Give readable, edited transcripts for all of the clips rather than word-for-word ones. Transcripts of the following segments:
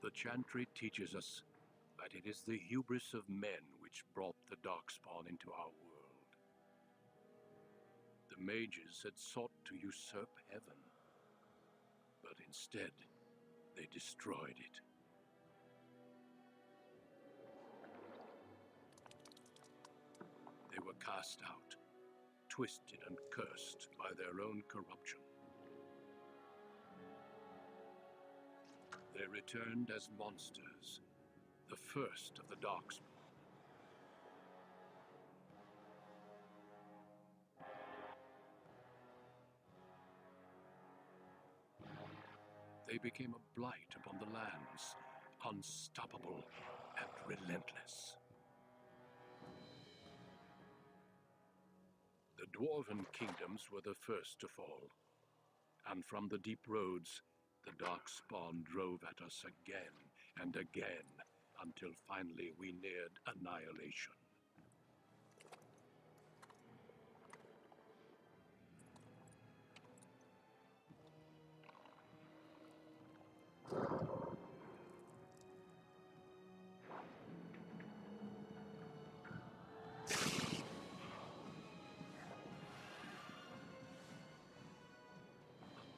The chantry teaches us that it is the hubris of men which brought the darkspawn into our world. The mages had sought to usurp heaven, but instead they destroyed it. They were cast out, twisted and cursed by their own corruption. They returned as monsters, the first of the darkspawn. They became a blight upon the lands, unstoppable and relentless. The dwarven kingdoms were the first to fall, and from the deep roads, the darkspawn drove at us again and again, until finally we neared annihilation.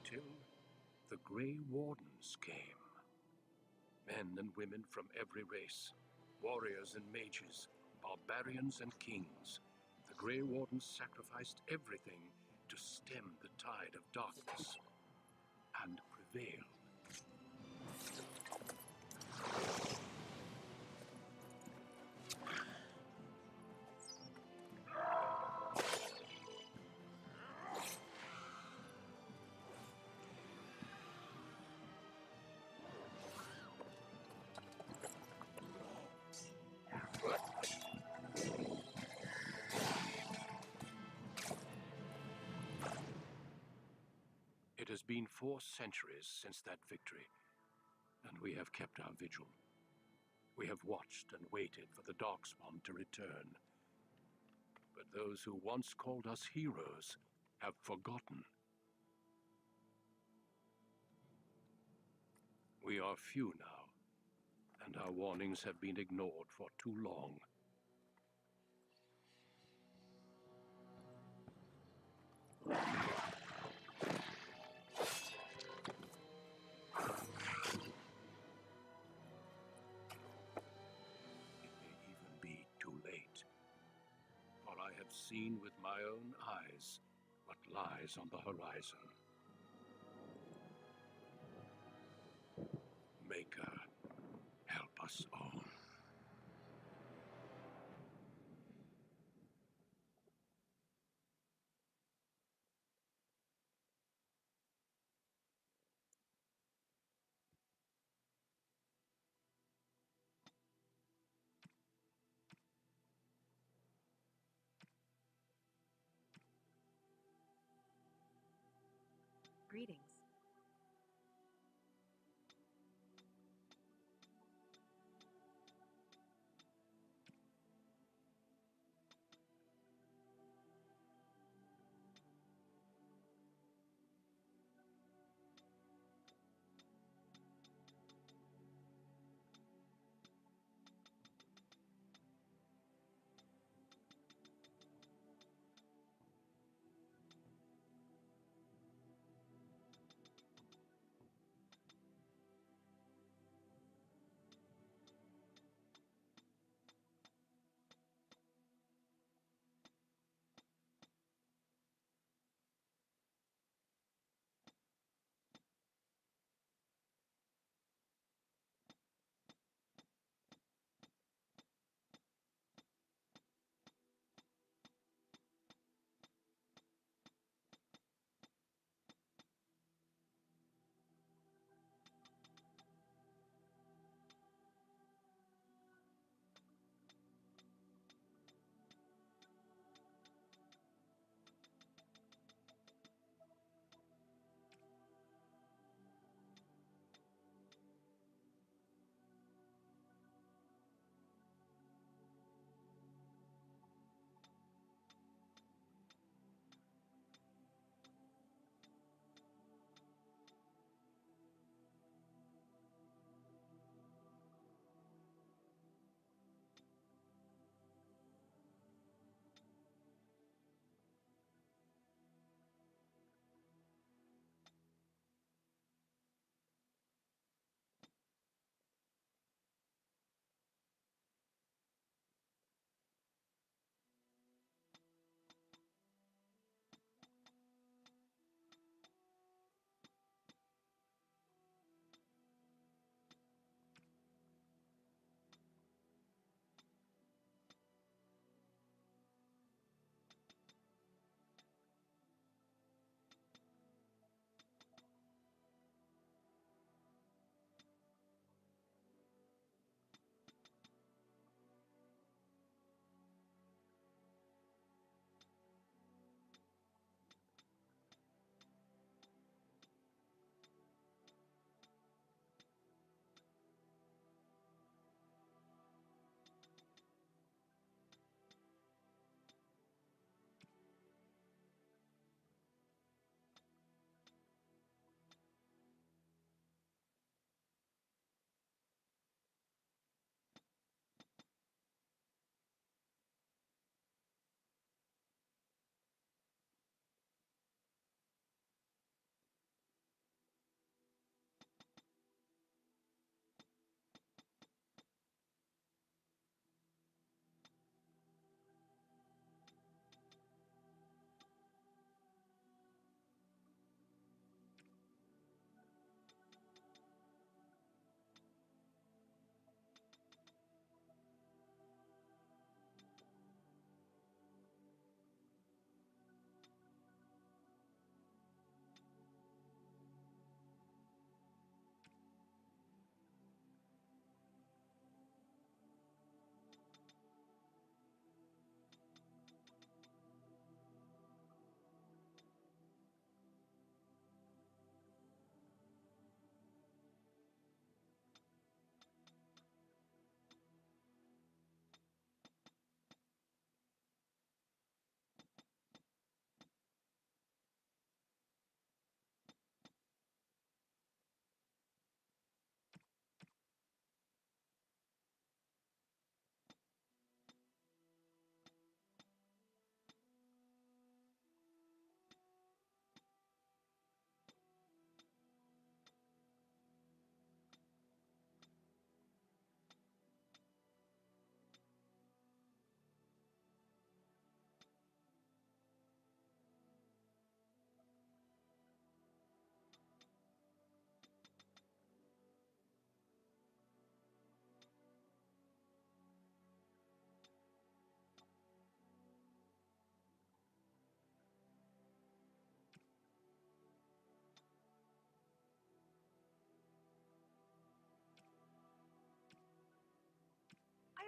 Until the Grey Wardens came. Men and women from every race, warriors and mages, barbarians and kings. The Grey Wardens sacrificed everything to stem the tide of darkness and prevailed. It has been 4 centuries since that victory, and we have kept our vigil. We have watched and waited for the darkspawn to return. But those who once called us heroes have forgotten. We are few now, and our warnings have been ignored for too long. It may even be too late, for I have seen with my own eyes what lies on the horizon. Maker, help us all. Greetings.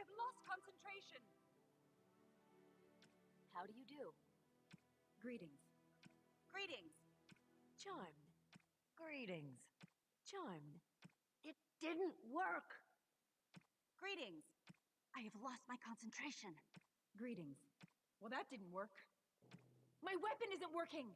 have lost concentration. How do you do? Greetings. Greetings. Charmed. Greetings. Charmed. It didn't work! Greetings. I have lost my concentration. Greetings. Well, that didn't work. My weapon isn't working!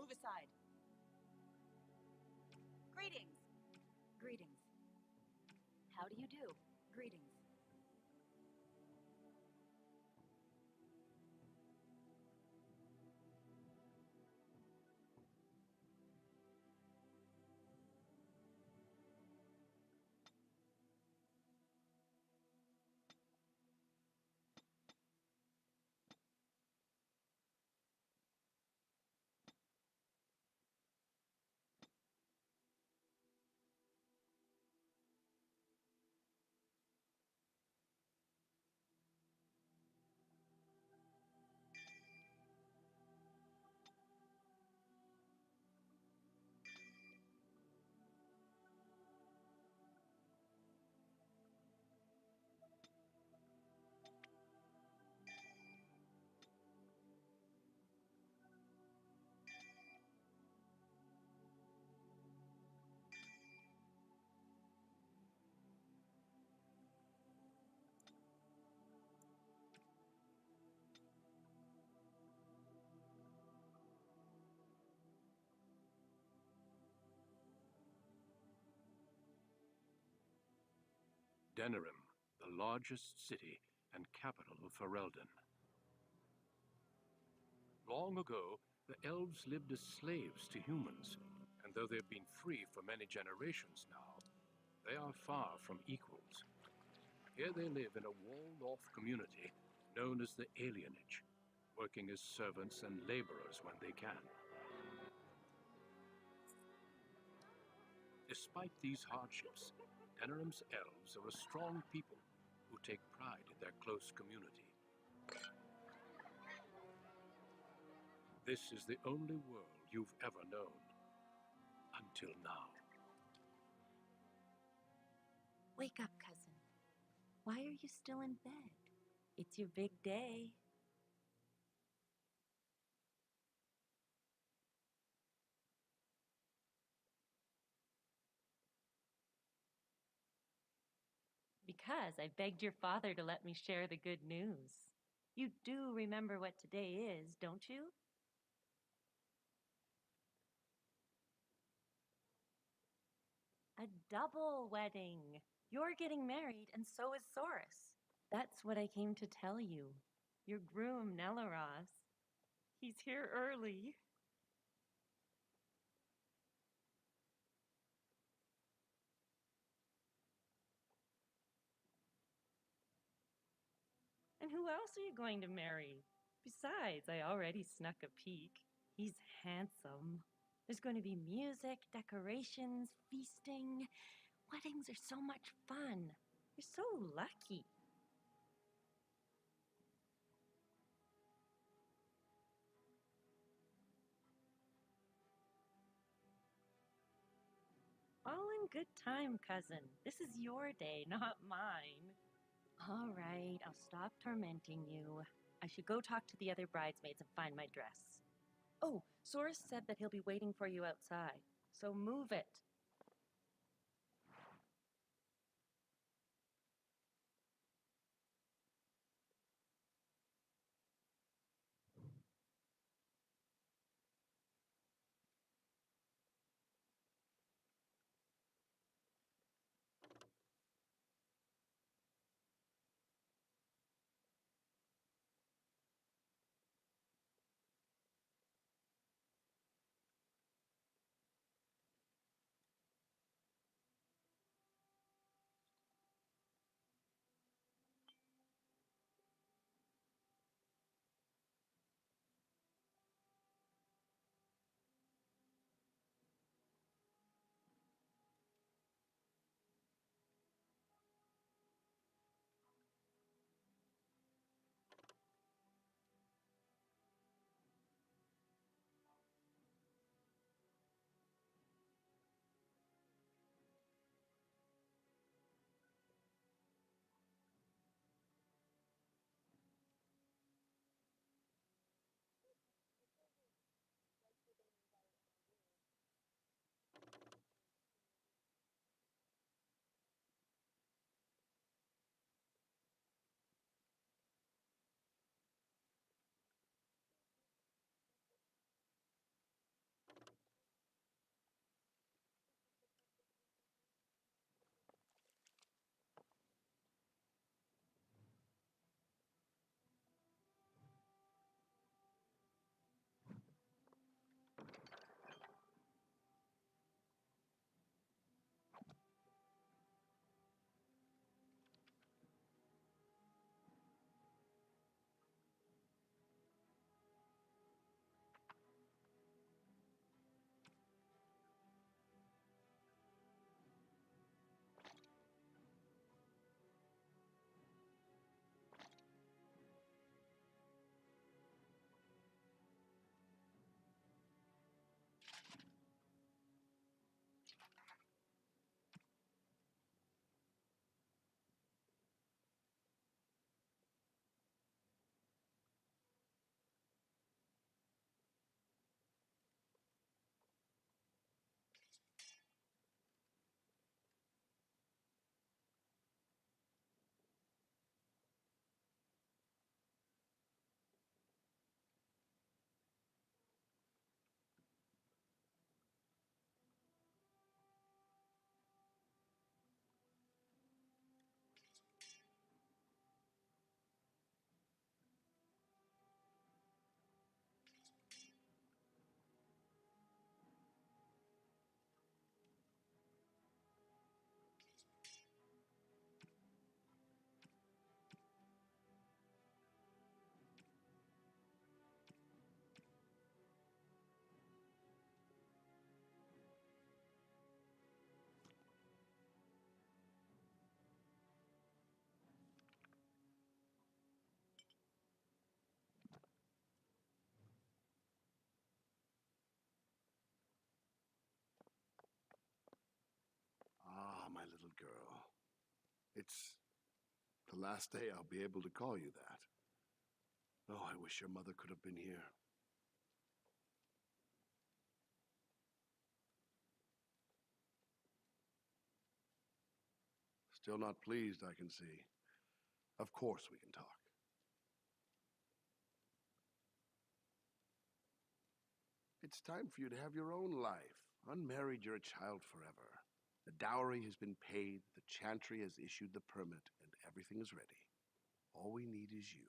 Move aside. Greetings. Greetings. How do you do? Greetings. Denerim, the largest city and capital of Ferelden. Long ago, the elves lived as slaves to humans, and though they've been free for many generations now, they are far from equals. Here they live in a walled-off community known as the Alienage, working as servants and laborers when they can. Despite these hardships, Denerim's elves are a strong people who take pride in their close community. This is the only world you've ever known. Until now. Wake up, cousin. Why are you still in bed? It's your big day. Because I begged your father to let me share the good news. You do remember what today is, don't you? A double wedding. You're getting married, and so is Saurus. That's what I came to tell you. Your groom, Nelaros. He's here early. And who else are you going to marry? Besides, I already snuck a peek. He's handsome. There's going to be music, decorations, feasting. Weddings are so much fun. You're so lucky. All in good time, cousin. This is your day, not mine. All right, I'll stop tormenting you. I should go talk to the other bridesmaids and find my dress. Oh, Soros said that he'll be waiting for you outside, so move it. It's the last day I'll be able to call you that. Oh, I wish your mother could have been here. Still not pleased, I can see. Of course we can talk. It's time for you to have your own life. Unmarried, you're a child forever. The dowry has been paid, the chantry has issued the permit, and everything is ready. All we need is you.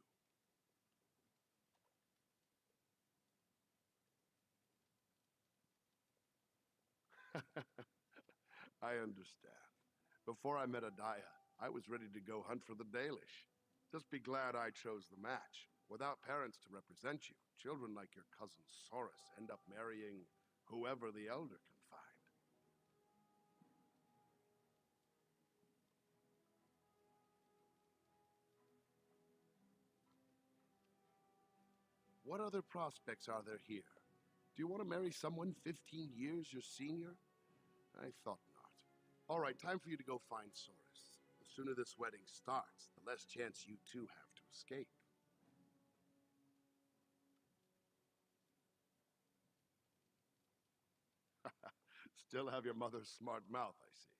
I understand. Before I met Adaya, I was ready to go hunt for the Dalish. Just be glad I chose the match. Without parents to represent you, children like your cousin Soris end up marrying whoever the elder can find. What other prospects are there here? Do you want to marry someone 15 years your senior? I thought not. All right, time for you to go find Soris. The sooner this wedding starts, the less chance you two have to escape. Still have your mother's smart mouth, I see.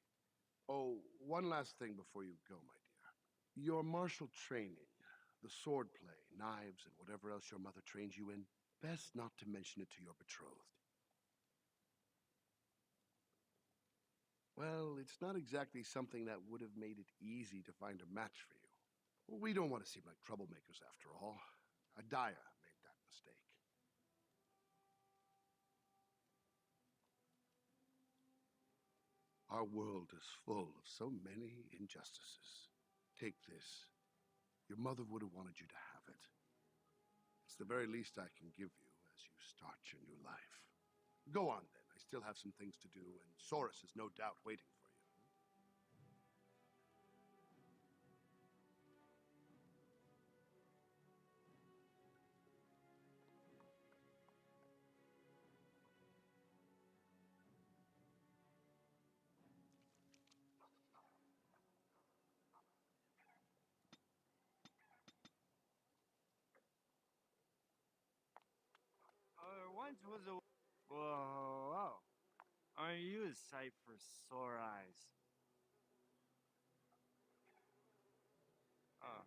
Oh, one last thing before you go, my dear. Your martial training, the sword play, knives, and whatever else your mother trains you in, best not to mention it to your betrothed. Well, it's not exactly something that would have made it easy to find a match for you. Well, we don't want to seem like troublemakers after all. Adaya made that mistake. Our world is full of so many injustices. Take this. Your mother would have wanted you to have it. It's the very least I can give you as you start your new life. Go on, then. I still have some things to do, and Soris is no doubt waiting for you. Once was a... Whoa. Aren't you a sight for sore eyes? Uh,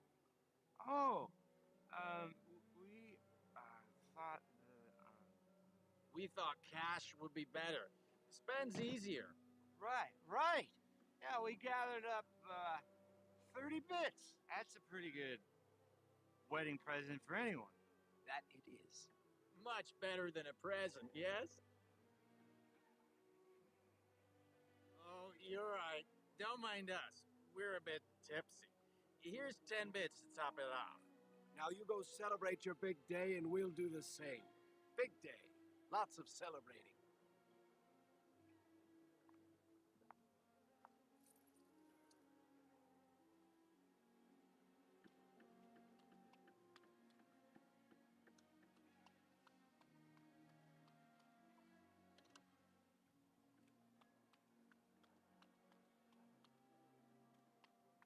oh, we, thought We thought cash would be better. Spend's easier. right. Yeah, we gathered up, 30 bits. That's a pretty good wedding present for anyone. That it is. Much better than a present, yes? Oh, you're right. Don't mind us. We're a bit tipsy. Here's 10 bits to top it off. Now you go celebrate your big day and we'll do the same. Big day. Lots of celebrating.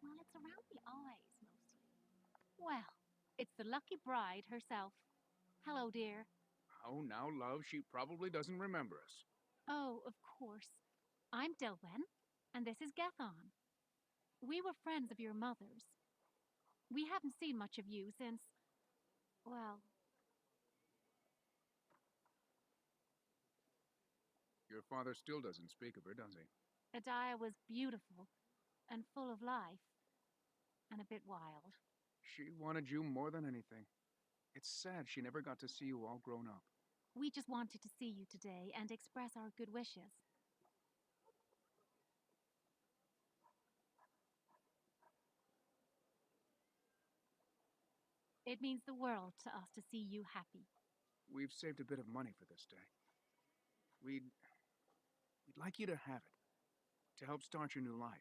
Well, it's around the eyes, mostly. Well, it's the lucky bride herself. Hello, dear. Oh, now, love, she probably doesn't remember us. Oh, of course. I'm Dilwen, and this is Gethon. We were friends of your mother's. We haven't seen much of you since... well, Your father still doesn't speak of her, does he? Adaya was beautiful and full of life, and a bit wild. She wanted you more than anything. It's sad she never got to see you all grown up. We just wanted to see you today and express our good wishes. It means the world to us to see you happy. We've saved a bit of money for this day. We'd like you to have it, to help start your new life.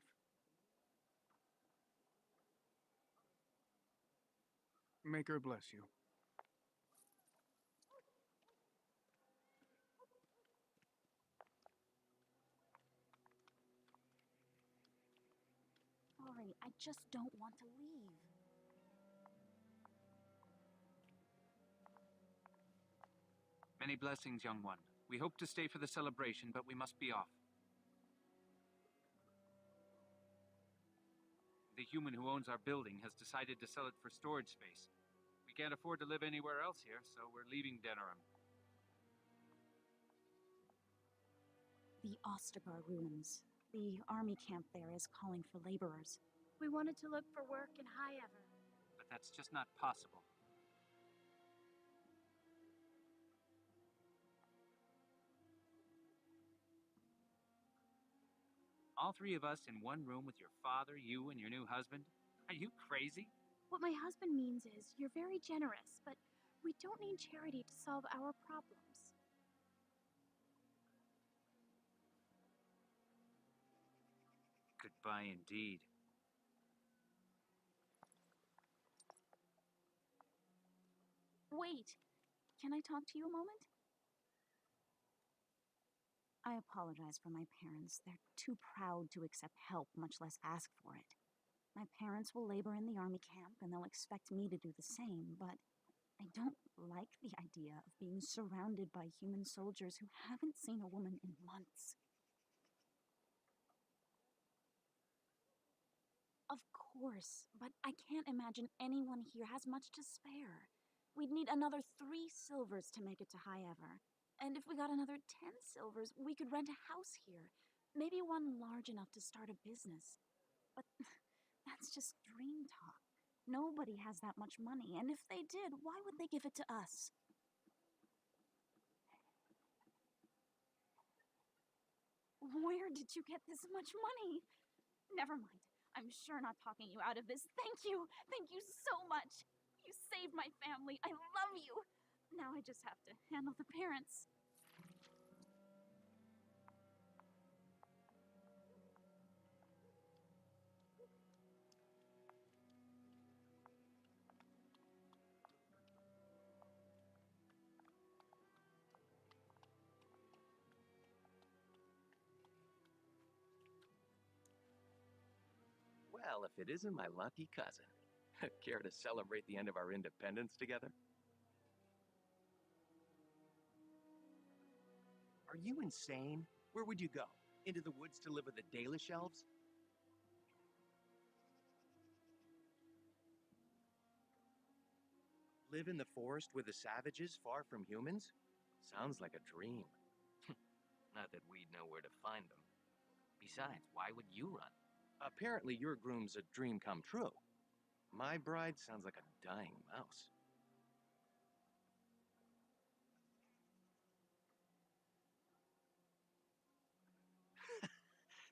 Make her bless you. Sorry, I just don't want to leave. Many blessings, young one. We hope to stay for the celebration, but we must be off. The human who owns our building has decided to sell it for storage space. We can't afford to live anywhere else here, so we're leaving Denerim. The Ostagar ruins. The army camp there is calling for laborers. We wanted to look for work in High Ever. But that's just not possible. All three of us in one room with your father, you, and your new husband? Are you crazy? What my husband means is you're very generous, but we don't need charity to solve our problems. Goodbye indeed. Wait! Can I talk to you a moment? I apologize for my parents. They're too proud to accept help, much less ask for it. My parents will labor in the army camp, and they'll expect me to do the same, but I don't like the idea of being surrounded by human soldiers who haven't seen a woman in months. Of course, but I can't imagine anyone here has much to spare. We'd need another 3 silvers to make it to High Ever. And if we got another 10 silvers, we could rent a house here. Maybe one large enough to start a business. But that's just dream talk. Nobody has that much money, and if they did, why would they give it to us? Where did you get this much money? Never mind. I'm sure not talking you out of this. Thank you. Thank you so much. You saved my family. I love you. Now I just have to handle the parents. Well, if it isn't my lucky cousin. Care to celebrate the end of our independence together? Are you insane? Where would you go? Into the woods to live with the Dalish elves? Live in the forest with the savages, far from humans? Sounds like a dream. Not that we'd know where to find them. Besides, why would you run? Apparently your groom's a dream come true. My bride sounds like a dying mouse.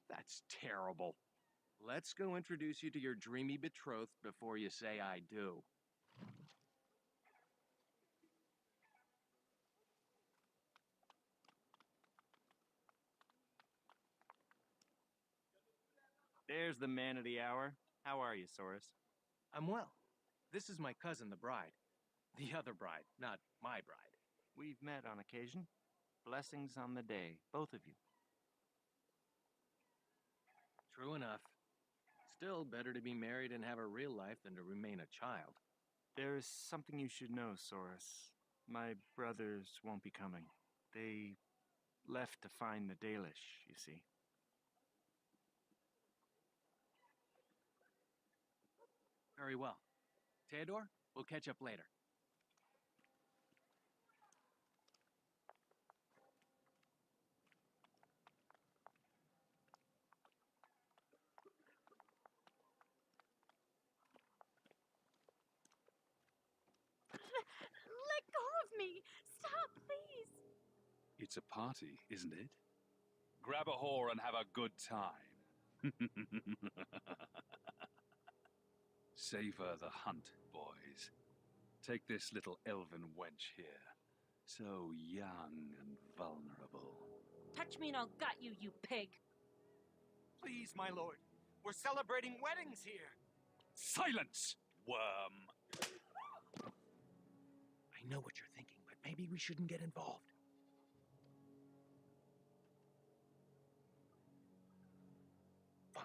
That's terrible. Let's go introduce you to your dreamy betrothed before you say I do. There's the man of the hour. How are you, Soros? I'm well. This is my cousin, the bride. The other bride, not my bride. We've met on occasion. Blessings on the day, both of you. True enough. Still better to be married and have a real life than to remain a child. There is something you should know, Soros. My brothers won't be coming. They left to find the Dalish, you see. Very well. Theodore, we'll catch up later. Let go of me! Stop, please! It's a party, isn't it? Grab a whore and have a good time. Savor the hunt, boys. Take this little elven wench here. So young and vulnerable. Touch me and I'll gut you, you pig! Please, my lord. We're celebrating weddings here. Silence, worm! I know what you're thinking, but maybe we shouldn't get involved. Fine,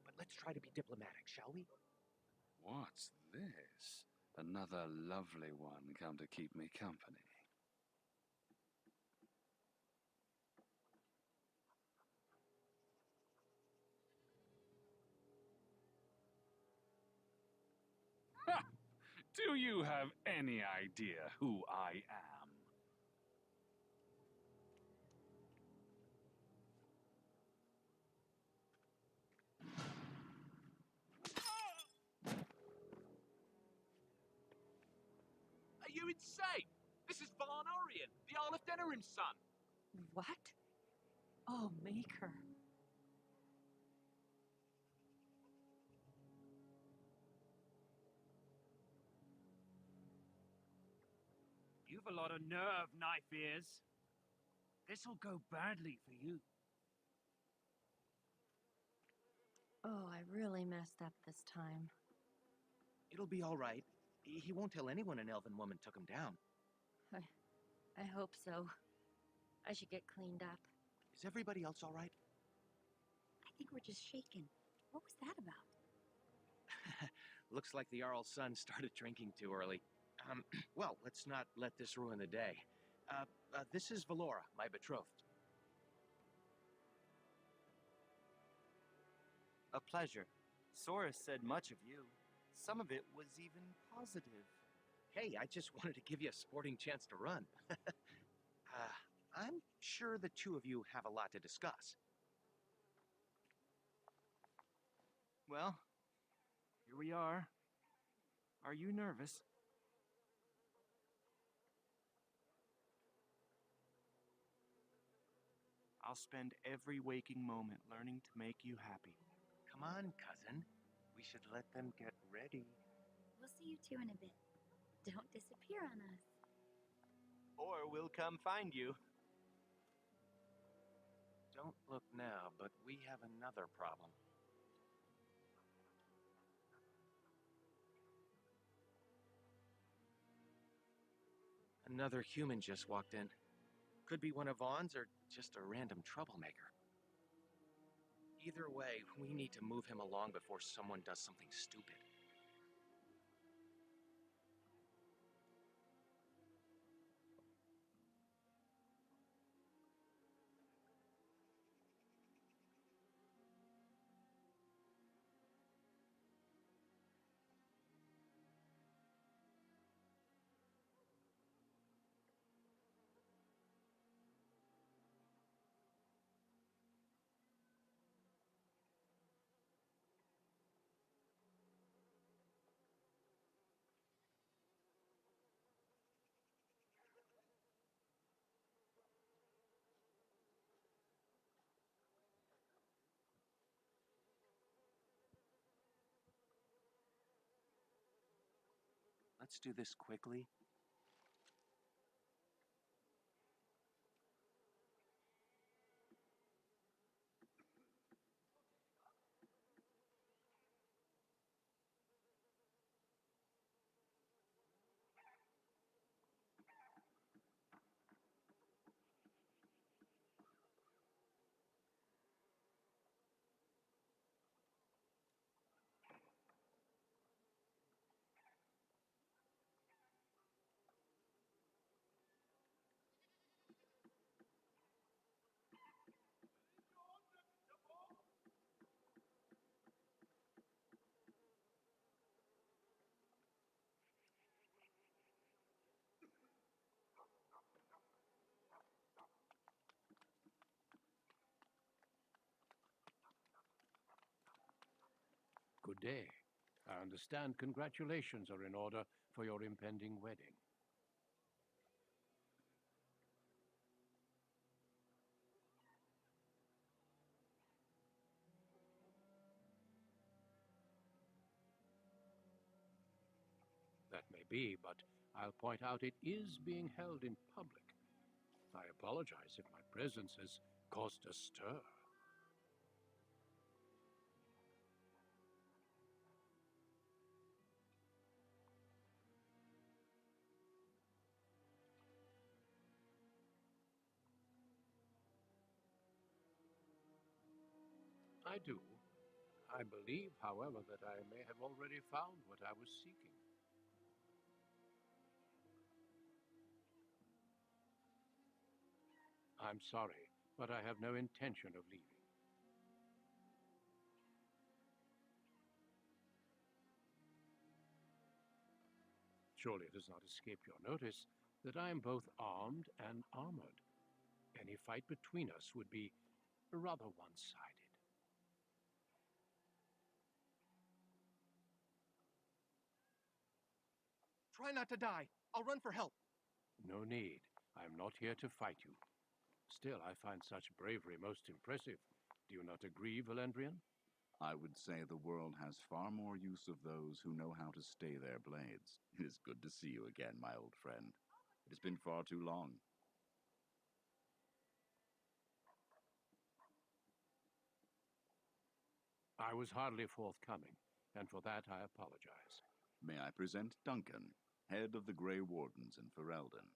but let's try try to be diplomatic, shall we? What's this? Another lovely one come to keep me company. Ha! Do you have any idea who I am? Are you insane? This is Von Orion, the Earl of Denerim's son. What? Oh, Maker. You've a lot of nerve, knife ears. This'll go badly for you. Oh, I really messed up this time. It'll be all right. He won't tell anyone an elven woman took him down. I hope so. I should get cleaned up. Is everybody else all right? I think we're just shaken. What was that about? Looks like the Jarl's son started drinking too early. Well, let's not let this ruin the day. This is Valora, my betrothed. A pleasure. Soris said much of you. Some of it was even positive. Hey, I just wanted to give you a sporting chance to run. I'm sure the two of you have a lot to discuss. Well, here we are. Are you nervous? I'll spend every waking moment learning to make you happy. Come on, cousin. We should let them get ready. We'll see you two in a bit. Don't disappear on us. Or we'll come find you. Don't look now, but we have another problem. Another human just walked in. Could be one of Vaughn's or just a random troublemaker. Either way, we need to move him along before someone does something stupid. Let's do this quickly. Good day. I understand congratulations are in order for your impending wedding. That may be, but I'll point out it is being held in public. I apologize if my presence has caused a stir. I do. I believe, however, that I may have already found what I was seeking. I'm sorry, but I have no intention of leaving. Surely it does not escape your notice that I am both armed and armored. Any fight between us would be rather one-sided. Try not to die. I'll run for help. No need. I am not here to fight you. Still, I find such bravery most impressive. Do you not agree, Valendrian? I would say the world has far more use of those who know how to stay their blades. It is good to see you again, my old friend. It has been far too long. I was hardly forthcoming, and for that I apologize. May I present Duncan, head of the Grey Wardens in Ferelden.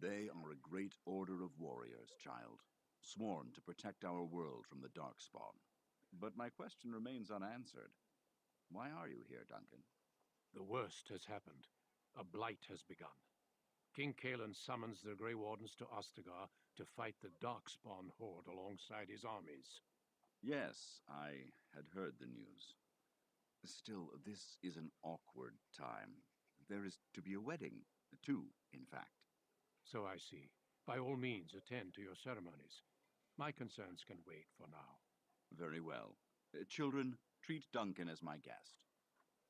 They are a great order of warriors, child, sworn to protect our world from the Darkspawn. But my question remains unanswered. Why are you here, Duncan? The worst has happened. A blight has begun. King Kalen summons the Grey Wardens to Ostagar to fight the Darkspawn horde alongside his armies. Yes, I had heard the news. Still, this is an awkward time. There is to be a wedding. Two, in fact. So I see. By all means, attend to your ceremonies. My concerns can wait for now. Very well. Children, treat Duncan as my guest.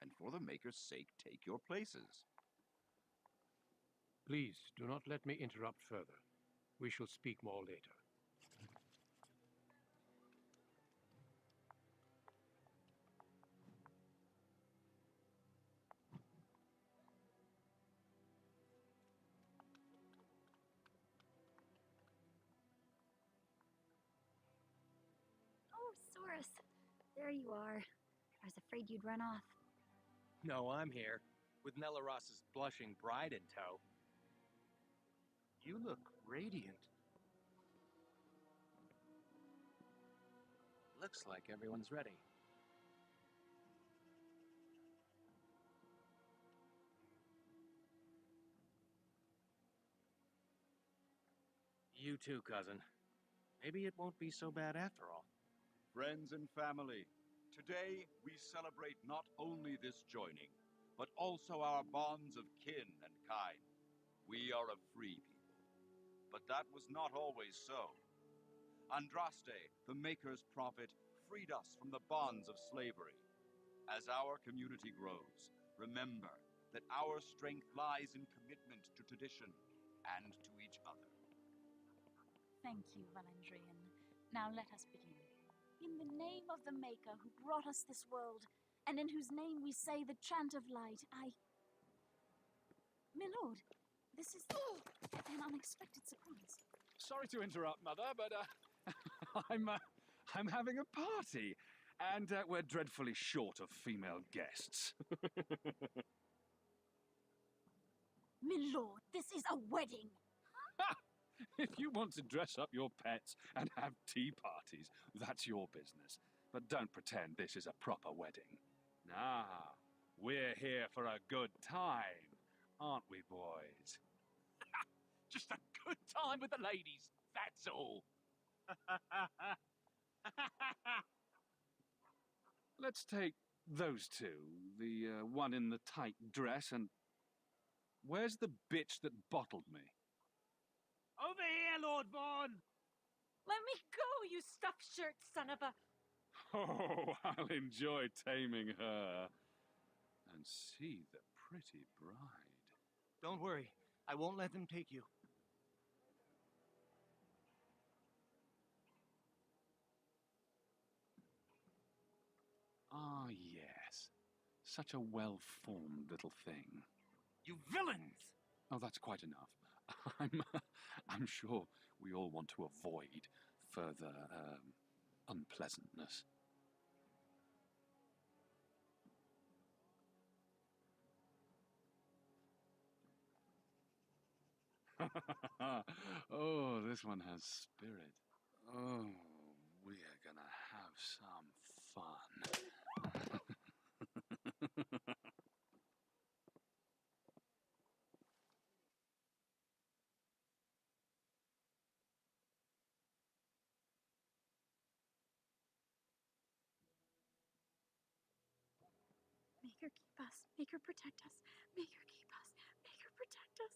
And for the Maker's sake, take your places. Please, do not let me interrupt further. We shall speak more later. Oh, Saurus, there you are. I was afraid you'd run off. No, I'm here, with Nellaros's blushing bride in tow. You look radiant. Looks like everyone's ready. You too, cousin. Maybe it won't be so bad after all. Friends and family, today we celebrate not only this joining, but also our bonds of kin and kind. We are a free people. But that was not always so. Andraste, the Maker's prophet, freed us from the bonds of slavery. As our community grows, remember that our strength lies in commitment to tradition and to each other. Thank you, Valendrian. Now let us begin. In the name of the Maker who brought us this world, and in whose name we say the chant of light, My lord, this is an unexpected surprise. Sorry to interrupt, Mother, but I'm having a party, and we're dreadfully short of female guests. My lord, this is a wedding! If you want to dress up your pets and have tea parties, that's your business. But don't pretend this is a proper wedding. Nah, we're here for a good time, aren't we, boys? Just a good time with the ladies, that's all. Let's take those two, the one in the tight dress and... Where's the bitch that bottled me? Over here, Lord Vaughn! Let me go, you stuffed shirt son of a... Oh, I'll enjoy taming her. And see the pretty bride. Don't worry, I won't let them take you. Ah, yes. Such a well-formed little thing. You villains! Oh, that's quite enough. I'm sure we all want to avoid further, unpleasantness. Oh, this one has spirit. Oh, we are gonna have some fun. Make her keep us. Make her protect us. Make her keep us. Make her protect us.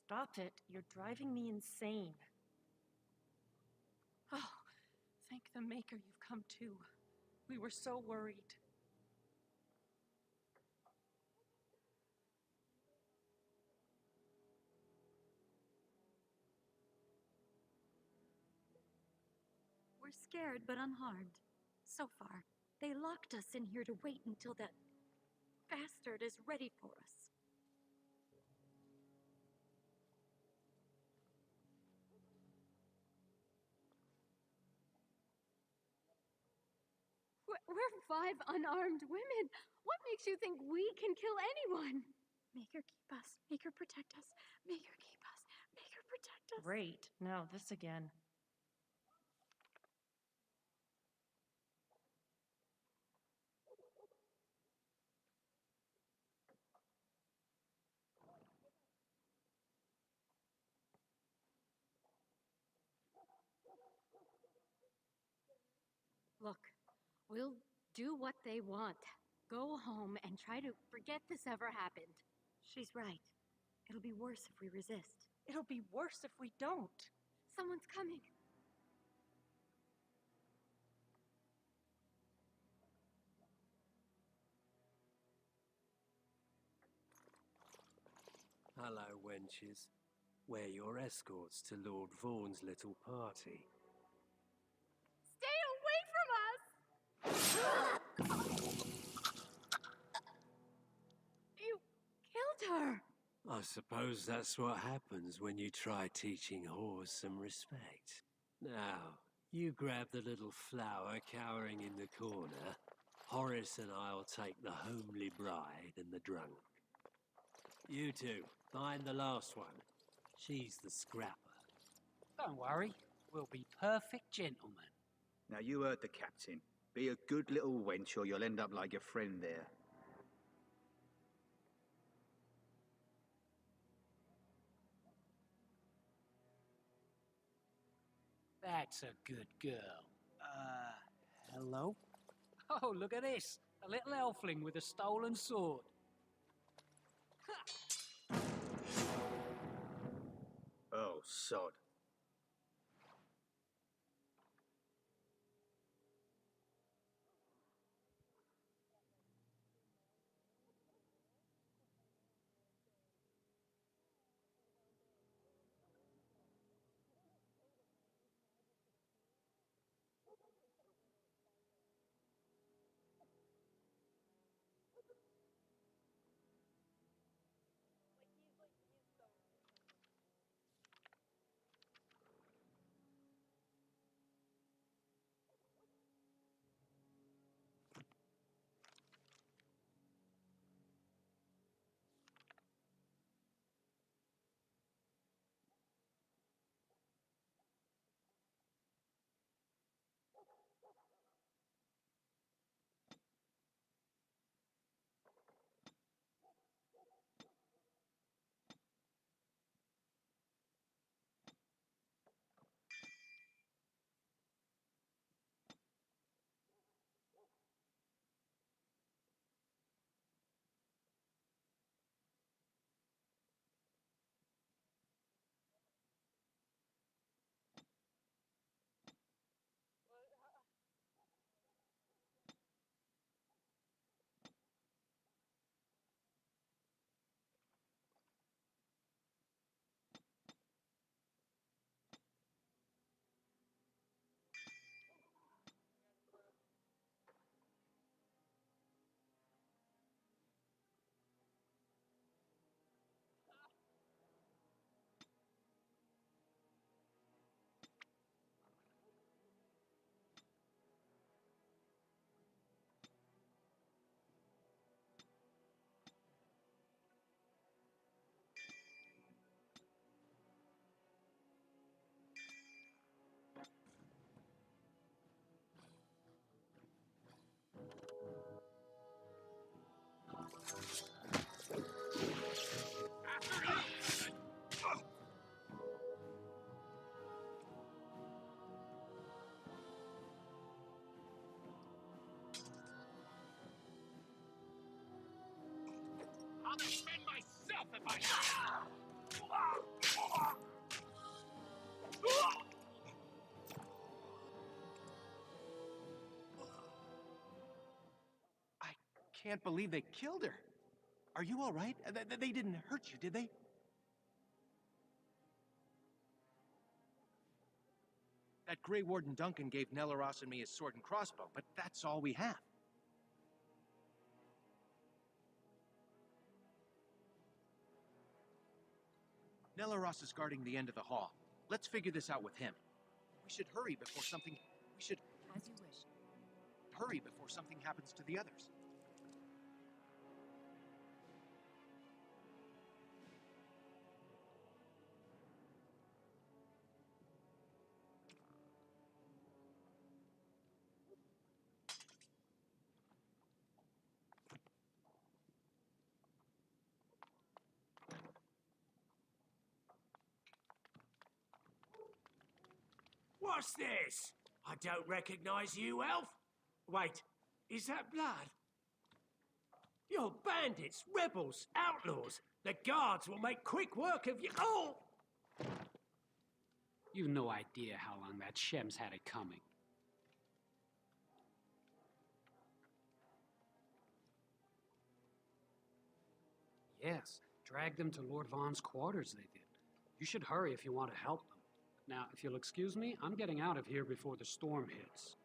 Stop it. You're driving me insane. Oh, thank the Maker you've come too. We were so worried. We're scared but unharmed. So far, they locked us in here to wait until that bastard is ready for us. We're 5 unarmed women. What makes you think we can kill anyone? Make her keep us. Make her protect us. Make her keep us. Make her protect us. Great. Now this again. Look, we'll do what they want. Go home and try to forget this ever happened. She's right. It'll be worse if we resist. It'll be worse if we don't. Someone's coming. Hello, wenches. We're your escorts to Lord Vaughan's little party. Stay away from us! You killed her! I suppose that's what happens when you try teaching whores some respect. Now, you grab the little flower cowering in the corner. Horace and I'll take the homely bride and the drunk. You two, find the last one. She's the scrapper. Don't worry, we'll be perfect gentlemen. Now you heard the captain. Be a good little wench or you'll end up like your friend there. That's a good girl. Hello? Oh, look at this. A little elfling with a stolen sword. Oh, sod. I'll defend myself if I Can't believe they killed her. Are you all right? They didn't hurt you, did they? That Grey Warden Duncan gave Nelaros and me his sword and crossbow, but that's all we have. Nelaros is guarding the end of the hall. Let's figure this out with him. We should hurry before something... We should... As you wish. Hurry before something happens to the others. What's this? I don't recognize you, elf. Wait, is that blood? You're bandits, rebels, outlaws. The guards will make quick work of you. Oh! You've no idea how long that Shem's had it coming. Yes, drag them to Lord Vaughn's quarters, they did. You should hurry if you want to help them. Now, if you'll excuse me, I'm getting out of here before the storm hits.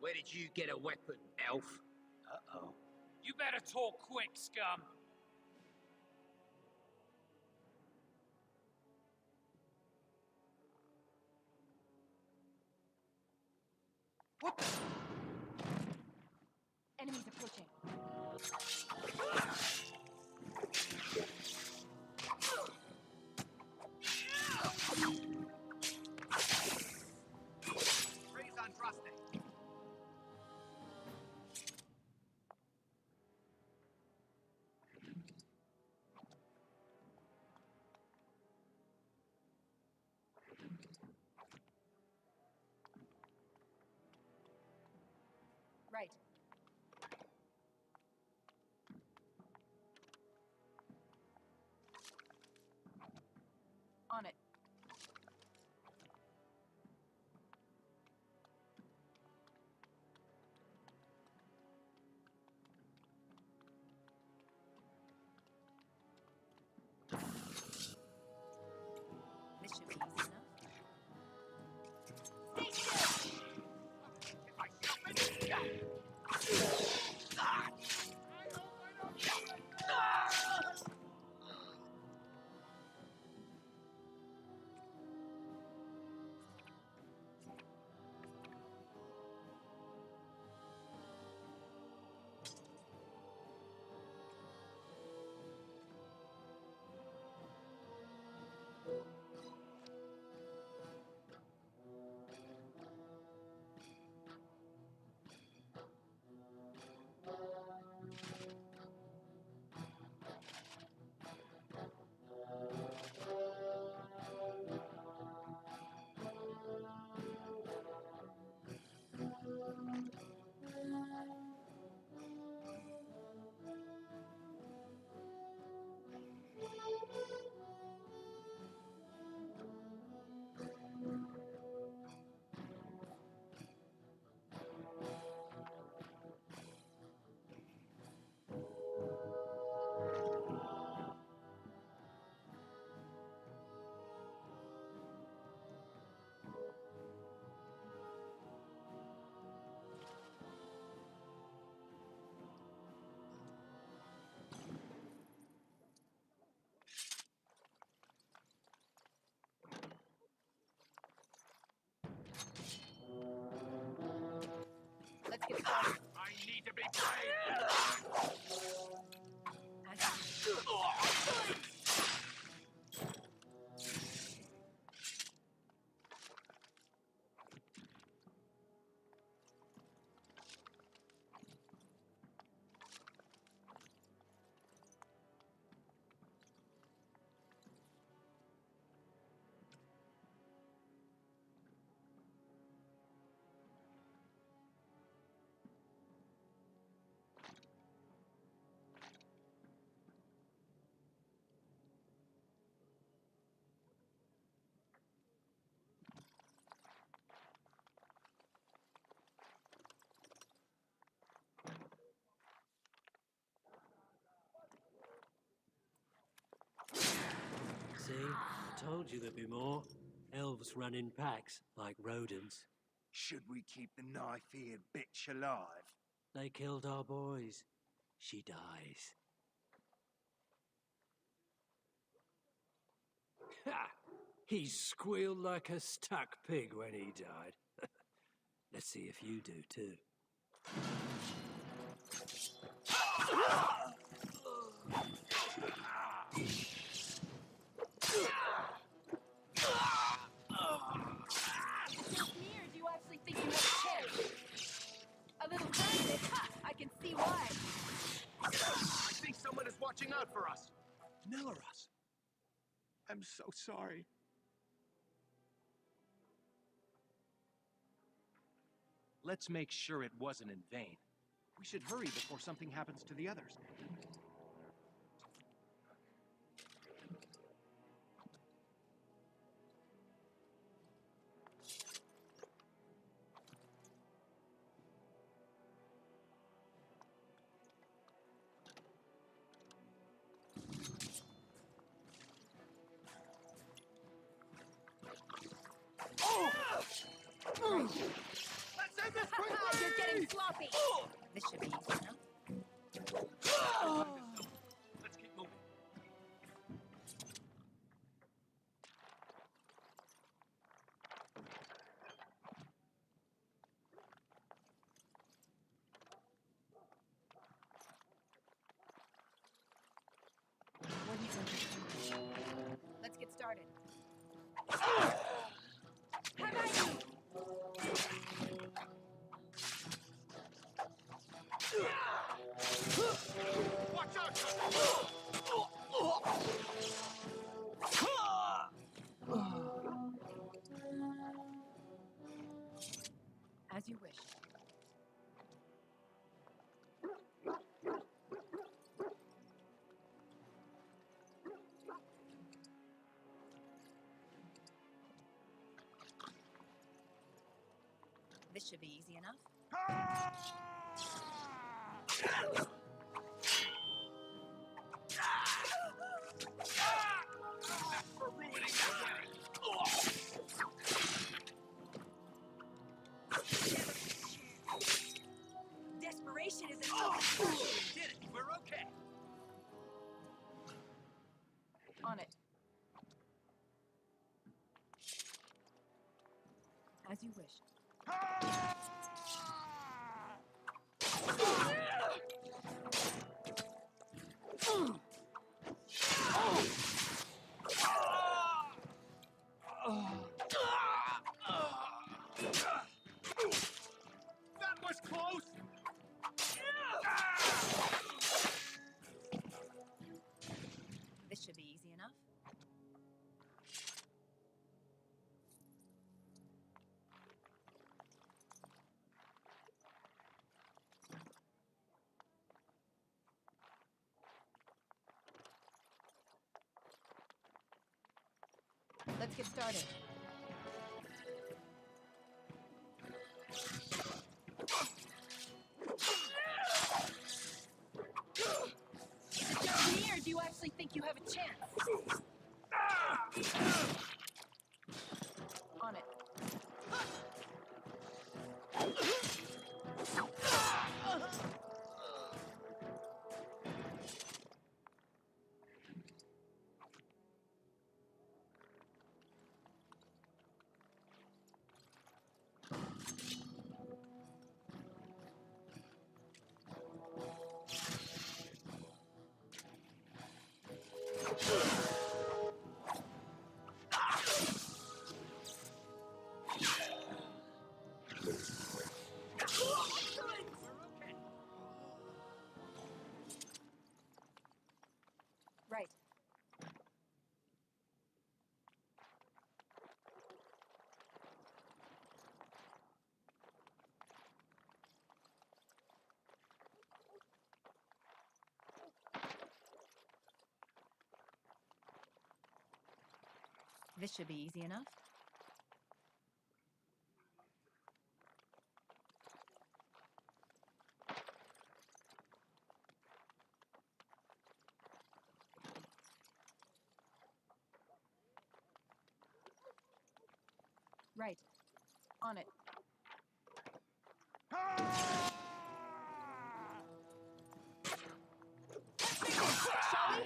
Where did you get a weapon, elf? Uh-oh. You better talk quick, scum! What the... Enemies approaching. Raise on Droste. Right. On it. This should be easy enough. Let's get started. I need to be brave. told you there'd be more. Elves run in packs, like rodents. Should we keep the knife-eared bitch alive? They killed our boys. She dies. Ha! He squealed like a stuck pig when he died. Let's see if you do too. Smeared, you actually think you have a chance? A little practice, ha! I can see why. I think someone is watching out for us. Milleros. I'm so sorry. Let's make sure it wasn't in vain. We should hurry before something happens to the others. Let's end this quickly! You're getting sloppy. This should be easy enough. Let's keep moving. What do you think? Let's get started. How about you? Watch out! As you wish. This should be easy enough. For ruining that wedding. Desperation is an We did it. We're okay. On it. As you wish. That was close. This should be easy enough. Let's get started. If you're near, do you actually think you have a chance? On it. Right. This should be easy enough. Right. On it. Shall we?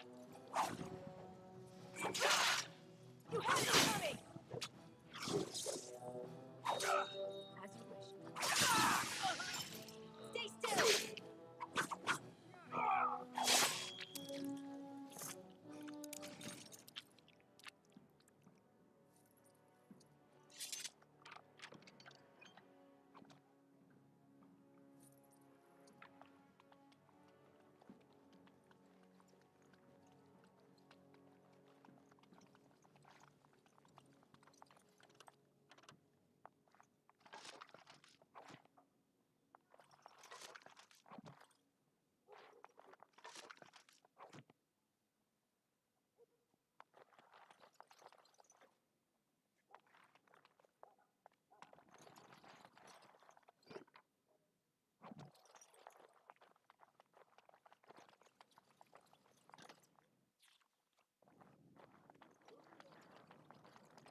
You have it coming! As you wish. Stay still!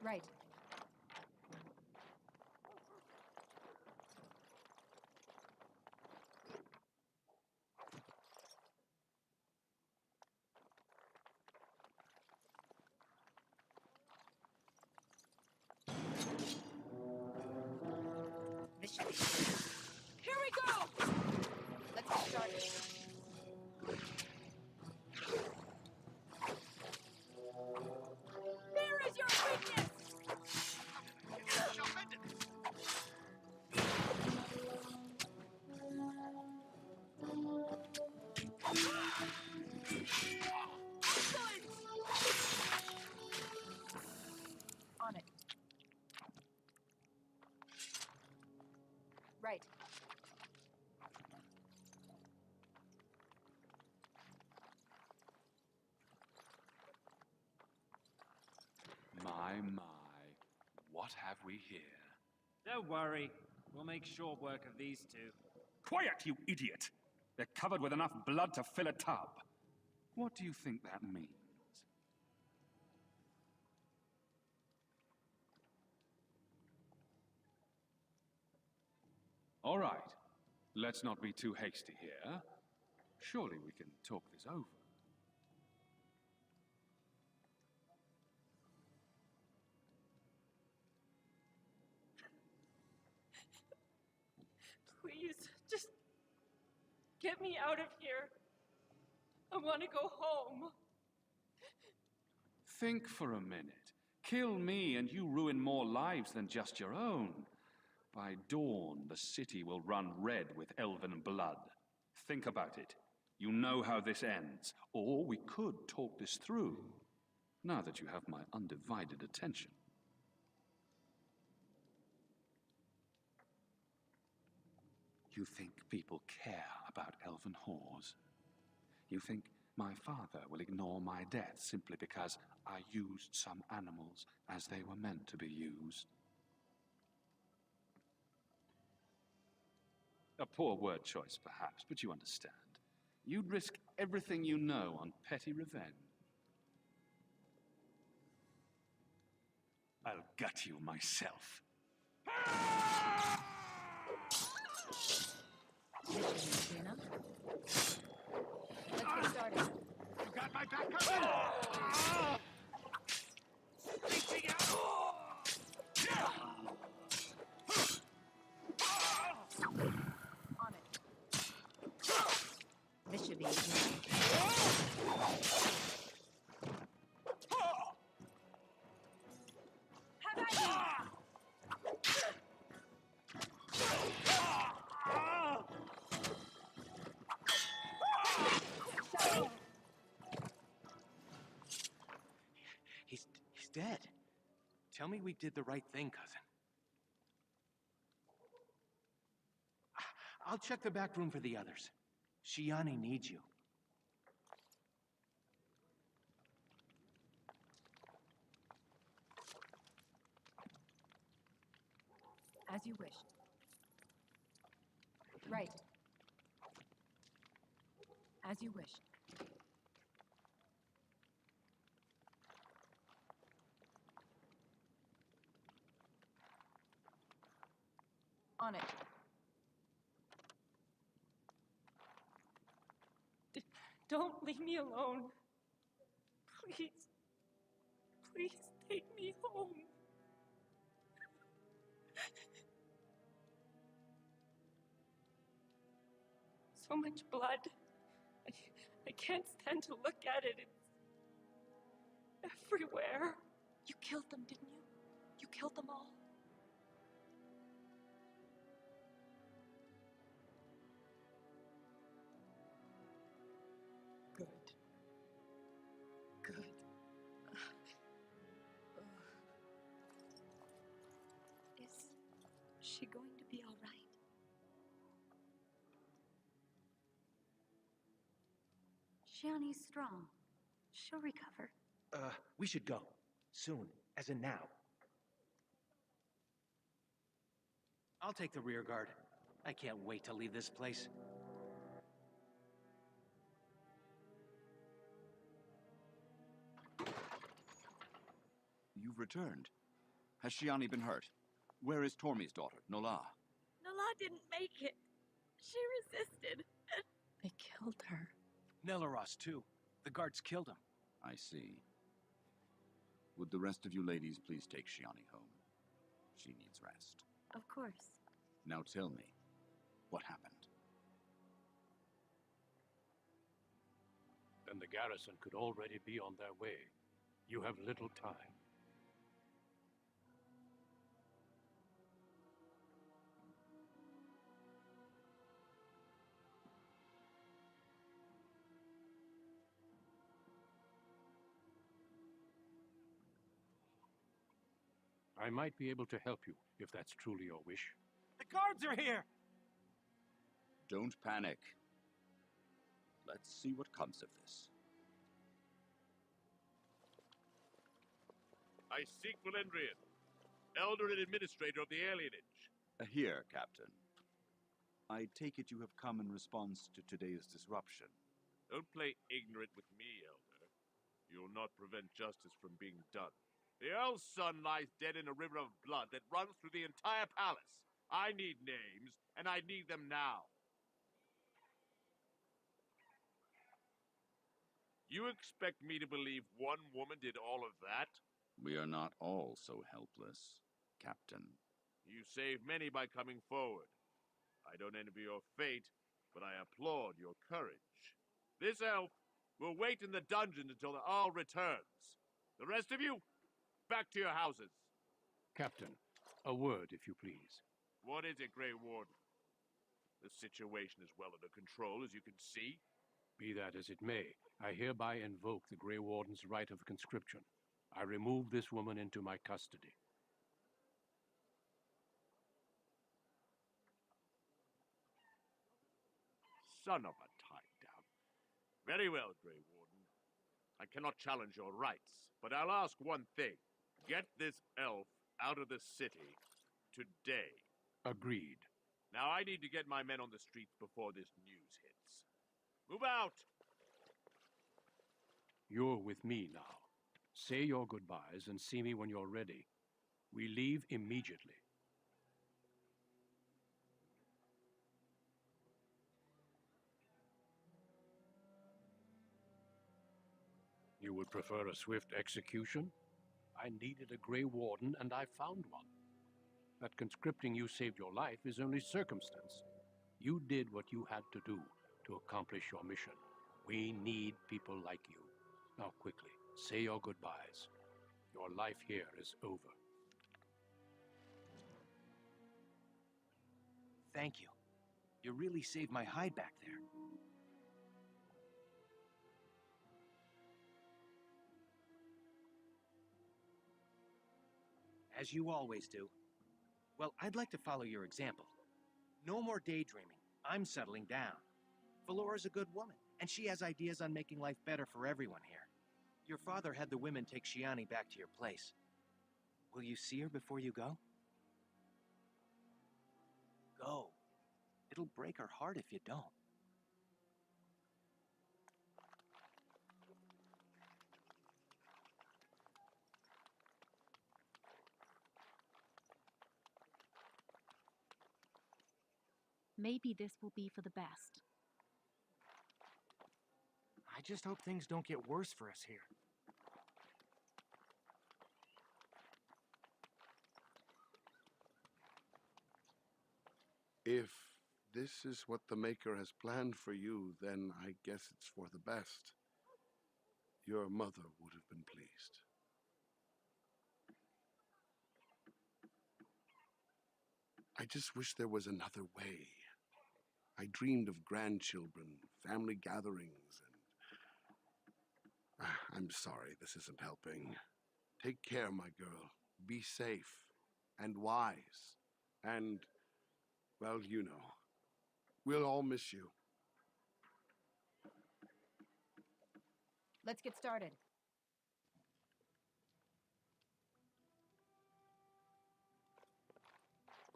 Right. This should be good. Here we go! Let's get started. There is your weakness! Jump into this. On it. Right. My, what have we here? Don't worry. We'll make short work of these two. Quiet, you idiot! They're covered with enough blood to fill a tub. What do you think that means? All right. Let's not be too hasty here. Surely we can talk this over. Please, just get me out of here. I want to go home. Think for a minute. Kill me and you ruin more lives than just your own. By dawn, the city will run red with elven blood. Think about it. You know how this ends. Or we could talk this through, now that you have my undivided attention. You think people care about elven whores? You think my father will ignore my death simply because I used some animals as they were meant to be used? A poor word choice, perhaps, but you understand. You'd risk everything you know on petty revenge. I'll gut you myself. Enough? Let's get started. You got my back covered? Reaching out! On it. This should be easy. Have at you! He's dead. Tell me we did the right thing, cousin. I'll check the back room for the others. Shiani needs you. As you wish. Right. As you wish. On it. Don't leave me alone. Please. Please take me home. So much blood. I can't stand to look at it. It's everywhere. You killed them, didn't you? You killed them all? Good. Good. Is she going to be all right? Shiani's strong. She'll recover. We should go. Soon. As in now. I'll take the rear guard. I can't wait to leave this place. You've returned. Has Shiani been hurt? Where is Tormi's daughter, Nola? Nola didn't make it. She resisted. They killed her. Nelaros, too. The guards killed him. I see. Would the rest of you ladies please take Shiani home? She needs rest. Of course. Now tell me, what happened? Then the garrison could already be on their way. You have little time. I might be able to help you, if that's truly your wish. The guards are here! Don't panic. Let's see what comes of this. I seek Valendrian, elder and administrator of the alienage. Here, Captain. I take it you have come in response to today's disruption. Don't play ignorant with me, elder. You'll not prevent justice from being done. The Earl's son lies dead in a river of blood that runs through the entire palace. I need names, and I need them now. You expect me to believe one woman did all of that? We are not all so helpless, Captain. You saved many by coming forward. I don't envy your fate, but I applaud your courage. This elf will wait in the dungeon until the Earl returns. The rest of you, back to your houses. Captain, a word, if you please. What is it, Grey Warden? The situation is well under control, as you can see. Be that as it may, I hereby invoke the Grey Warden's right of conscription. I remove this woman into my custody. Son of a tie-down. Very well, Grey Warden. I cannot challenge your rights, but I'll ask one thing. Get this elf out of the city today. Agreed. Now I need to get my men on the streets before this news hits. Move out! You're with me now. Say your goodbyes and see me when you're ready. We leave immediately. You would prefer a swift execution? I needed a Grey Warden, and I found one. That conscripting you saved your life is only circumstance. You did what you had to do to accomplish your mission. We need people like you. Now quickly, say your goodbyes. Your life here is over. Thank you. You really saved my hide back there. As you always do. Well, I'd like to follow your example. No more daydreaming. I'm settling down. Valora's a good woman, and she has ideas on making life better for everyone here. Your father had the women take Shiani back to your place. Will you see her before you go? Go. It'll break her heart if you don't. maybe this will be for the best. I just hope things don't get worse for us here. If this is what the Maker has planned for you, then I guess it's for the best. Your mother would have been pleased. I just wish there was another way. I dreamed of grandchildren, family gatherings, and... I'm sorry, this isn't helping. Take care, my girl. Be safe and wise. And, well, you know, we'll all miss you. Let's get started.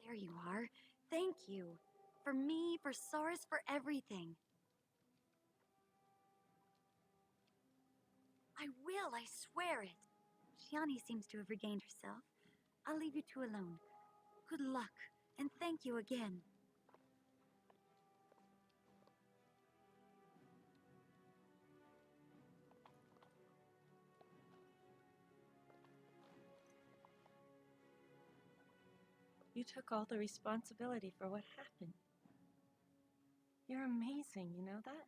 There you are. Thank you. For me, for Saris, for everything. I will, I swear it. Shiani seems to have regained herself. I'll leave you two alone. Good luck, and thank you again. You took all the responsibility for what happened. You're amazing, you know that?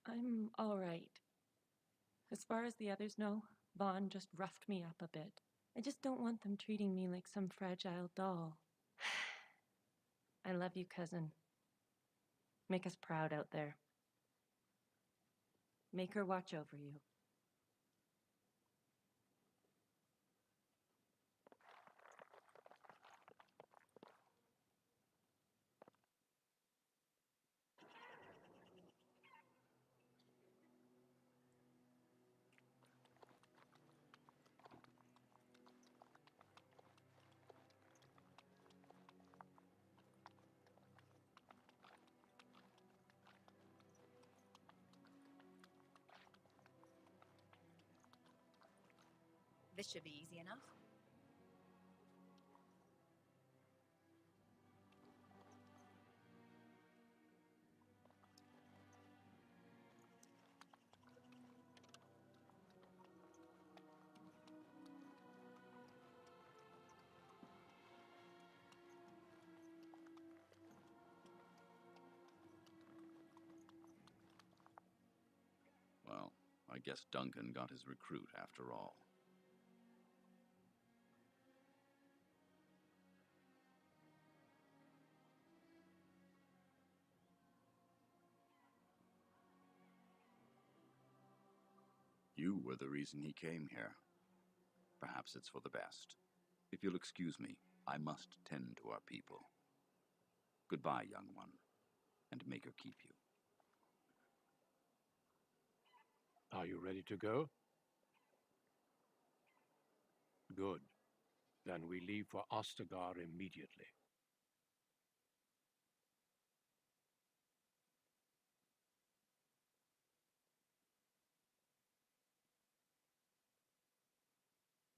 I'm all right. As far as the others know, Vaughn just roughed me up a bit. I just don't want them treating me like some fragile doll. I love you, cousin. Make us proud out there. Make her watch over you. This should be easy enough. Well, I guess Duncan got his recruit after all. You were the reason he came here. Perhaps it's for the best. If you'll excuse me, I must tend to our people. Goodbye, young one, and make her keep you. Are you ready to go? Good. Then we leave for Ostagar immediately.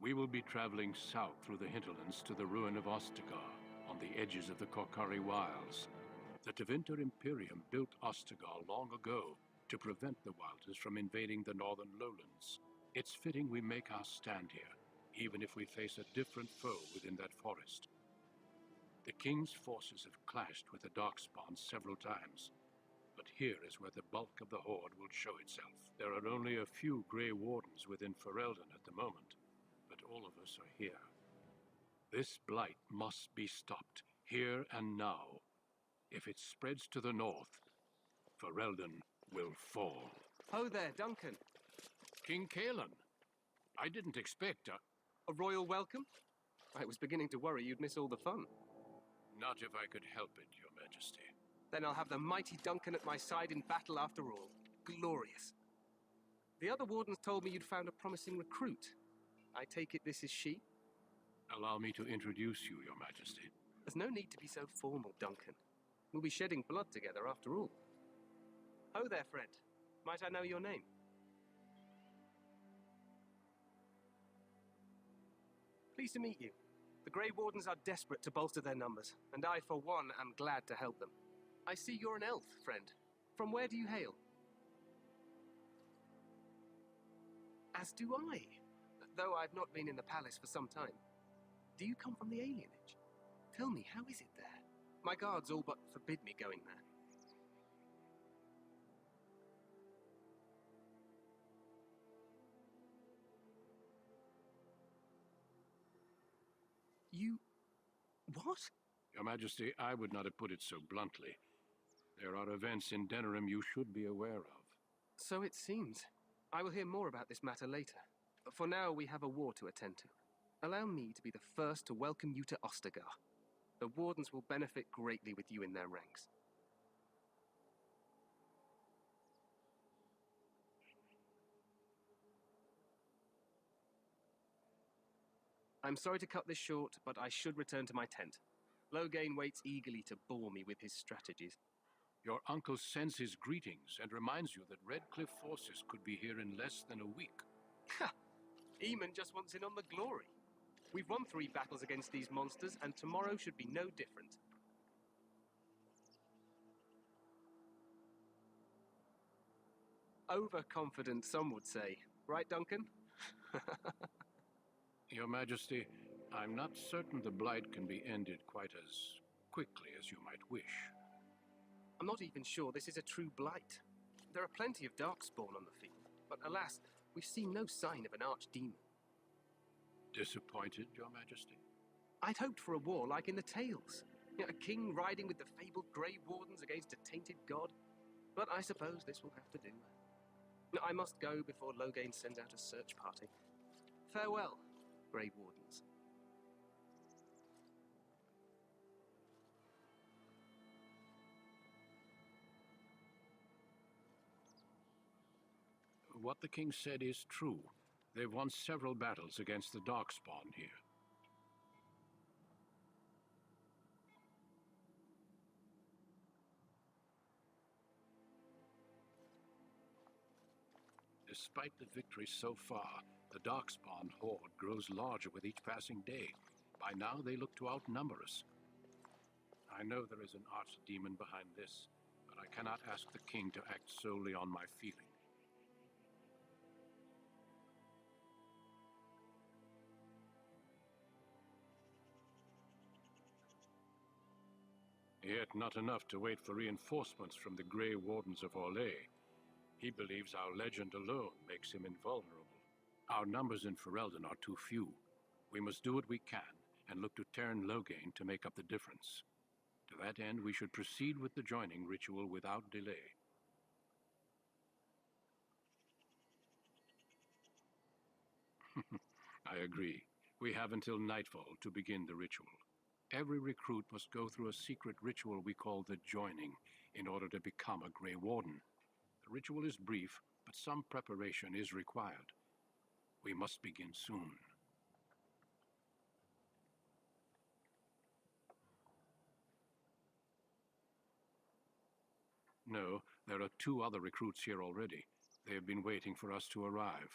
We will be traveling south through the hinterlands to the ruin of Ostagar, on the edges of the Korkari Wilds. The Tevinter Imperium built Ostagar long ago to prevent the Wilders from invading the northern lowlands. It's fitting we make our stand here, even if we face a different foe within that forest. The King's forces have clashed with the Darkspawn several times, but here is where the bulk of the Horde will show itself. There are only a few Grey Wardens within Ferelden at the moment, but all of us are here. This blight must be stopped, here and now. If it spreads to the north, Ferelden will fall. Ho there, Duncan. King Kalen. I didn't expect a royal welcome? I was beginning to worry you'd miss all the fun. Not if I could help it, Your Majesty. Then I'll have the mighty Duncan at my side in battle after all. Glorious. The other wardens told me you'd found a promising recruit. I take it this is she? Allow me to introduce you, Your Majesty. There's no need to be so formal, Duncan. We'll be shedding blood together after all. Ho there, friend. Might I know your name? Pleased to meet you. The Grey Wardens are desperate to bolster their numbers, and I, for one, am glad to help them. I see you're an elf, friend. From where do you hail? As do I, though I've not been in the palace for some time. Do you come from the alienage? Tell me, how is it there? My guards all but forbid me going there. You... what? Your Majesty, I would not have put it so bluntly. There are events in Denerim you should be aware of. So it seems. I will hear more about this matter later. For now, we have a war to attend to. Allow me to be the first to welcome you to Ostagar. The Wardens will benefit greatly with you in their ranks. I'm sorry to cut this short, but I should return to my tent. Loghain waits eagerly to bore me with his strategies. Your uncle sends his greetings and reminds you that Redcliffe forces could be here in less than a week. Ha! Eamon just wants in on the glory. We've won 3 battles against these monsters, and tomorrow should be no different. Overconfident, some would say. Right, Duncan? Your Majesty, I'm not certain the Blight can be ended quite as quickly as you might wish. I'm not even sure this is a true blight. There are plenty of darkspawn on the field, but alas, we've seen no sign of an archdemon. Disappointed, Your Majesty? I'd hoped for a war like in the tales. A king riding with the fabled Grey Wardens against a tainted god. But I suppose this will have to do. I must go before Loghain sends out a search party. Farewell, Grey Wardens. What the king said is true. They've won several battles against the Darkspawn here. Despite the victory so far, the Darkspawn horde grows larger with each passing day. By now, they look to outnumber us. I know there is an archdemon behind this, but I cannot ask the king to act solely on my feeling. Yet not enough to wait for reinforcements from the Grey Wardens of Orlais. He believes our legend alone makes him invulnerable. Our numbers in Ferelden are too few. We must do what we can and look to Teyrn Loghain to make up the difference. To that end, we should proceed with the joining ritual without delay. I agree. We have until nightfall to begin the ritual. Every recruit must go through a secret ritual we call the joining in order to become a Grey Warden. The ritual is brief, but some preparation is required. We must begin soon. No, there are 2 other recruits here already. They have been waiting for us to arrive.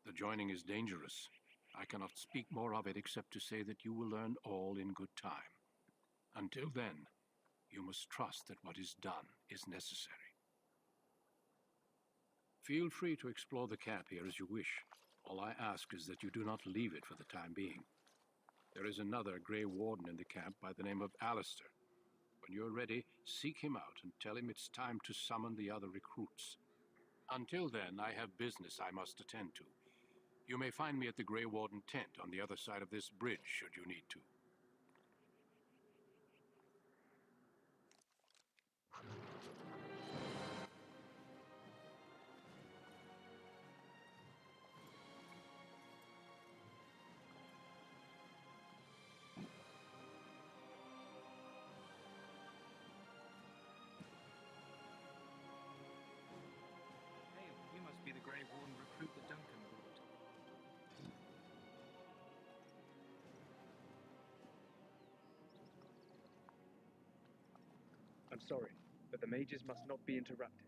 The joining is dangerous. I cannot speak more of it except to say that you will learn all in good time. Until then, you must trust that what is done is necessary. Feel free to explore the camp here as you wish. All I ask is that you do not leave it for the time being. There is another Grey Warden in the camp by the name of Alistair. When you're ready, seek him out and tell him it's time to summon the other recruits. Until then, I have business I must attend to. You may find me at the Grey Warden tent on the other side of this bridge, should you need to. Hey, you must be the Grey Warden recruit that Duncan brought. I'm sorry, but the mages must not be interrupted.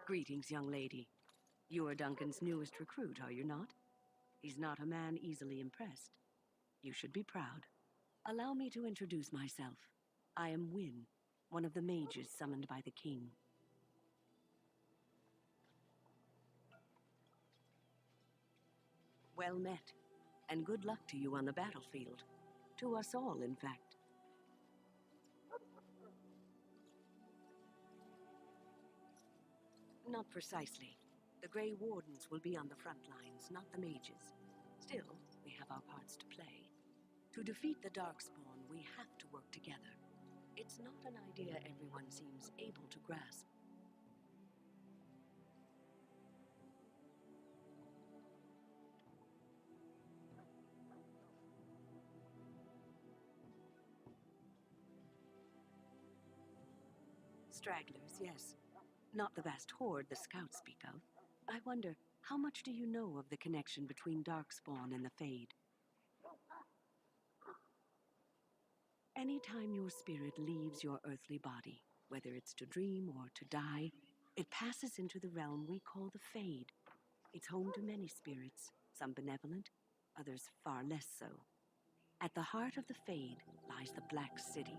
Greetings, young lady. You are Duncan's newest recruit, are you not? He's not a man easily impressed. You should be proud. Allow me to introduce myself. I am Wynne, one of the mages summoned by the king. Well met, and good luck to you on the battlefield. To us all, in fact. Not precisely. The Grey Wardens will be on the front lines, not the mages. Still, we have our parts to play. To defeat the Darkspawn, we have to work together. It's not an idea everyone seems able to grasp. Stragglers, yes. Not the vast horde the scouts speak of. I wonder, how much do you know of the connection between Darkspawn and the Fade? Anytime your spirit leaves your earthly body, whether it's to dream or to die, it passes into the realm we call the Fade. It's home to many spirits, some benevolent, others far less so. At the heart of the Fade lies the Black City.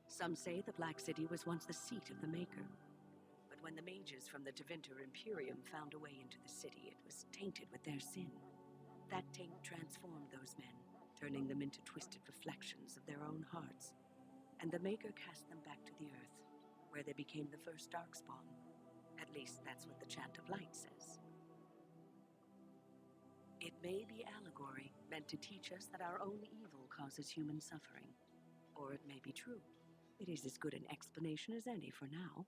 Some say the Black City was once the seat of the Maker. But when the mages from the Tevinter Imperium found a way into the city, it was tainted with their sin. That taint transformed those men, turning them into twisted reflections of their own hearts. And the Maker cast them back to the earth, where they became the first Darkspawn. At least that's what the Chant of Light says. It may be allegory, meant to teach us that our own evil causes human suffering. Or it may be true. It is as good an explanation as any for now.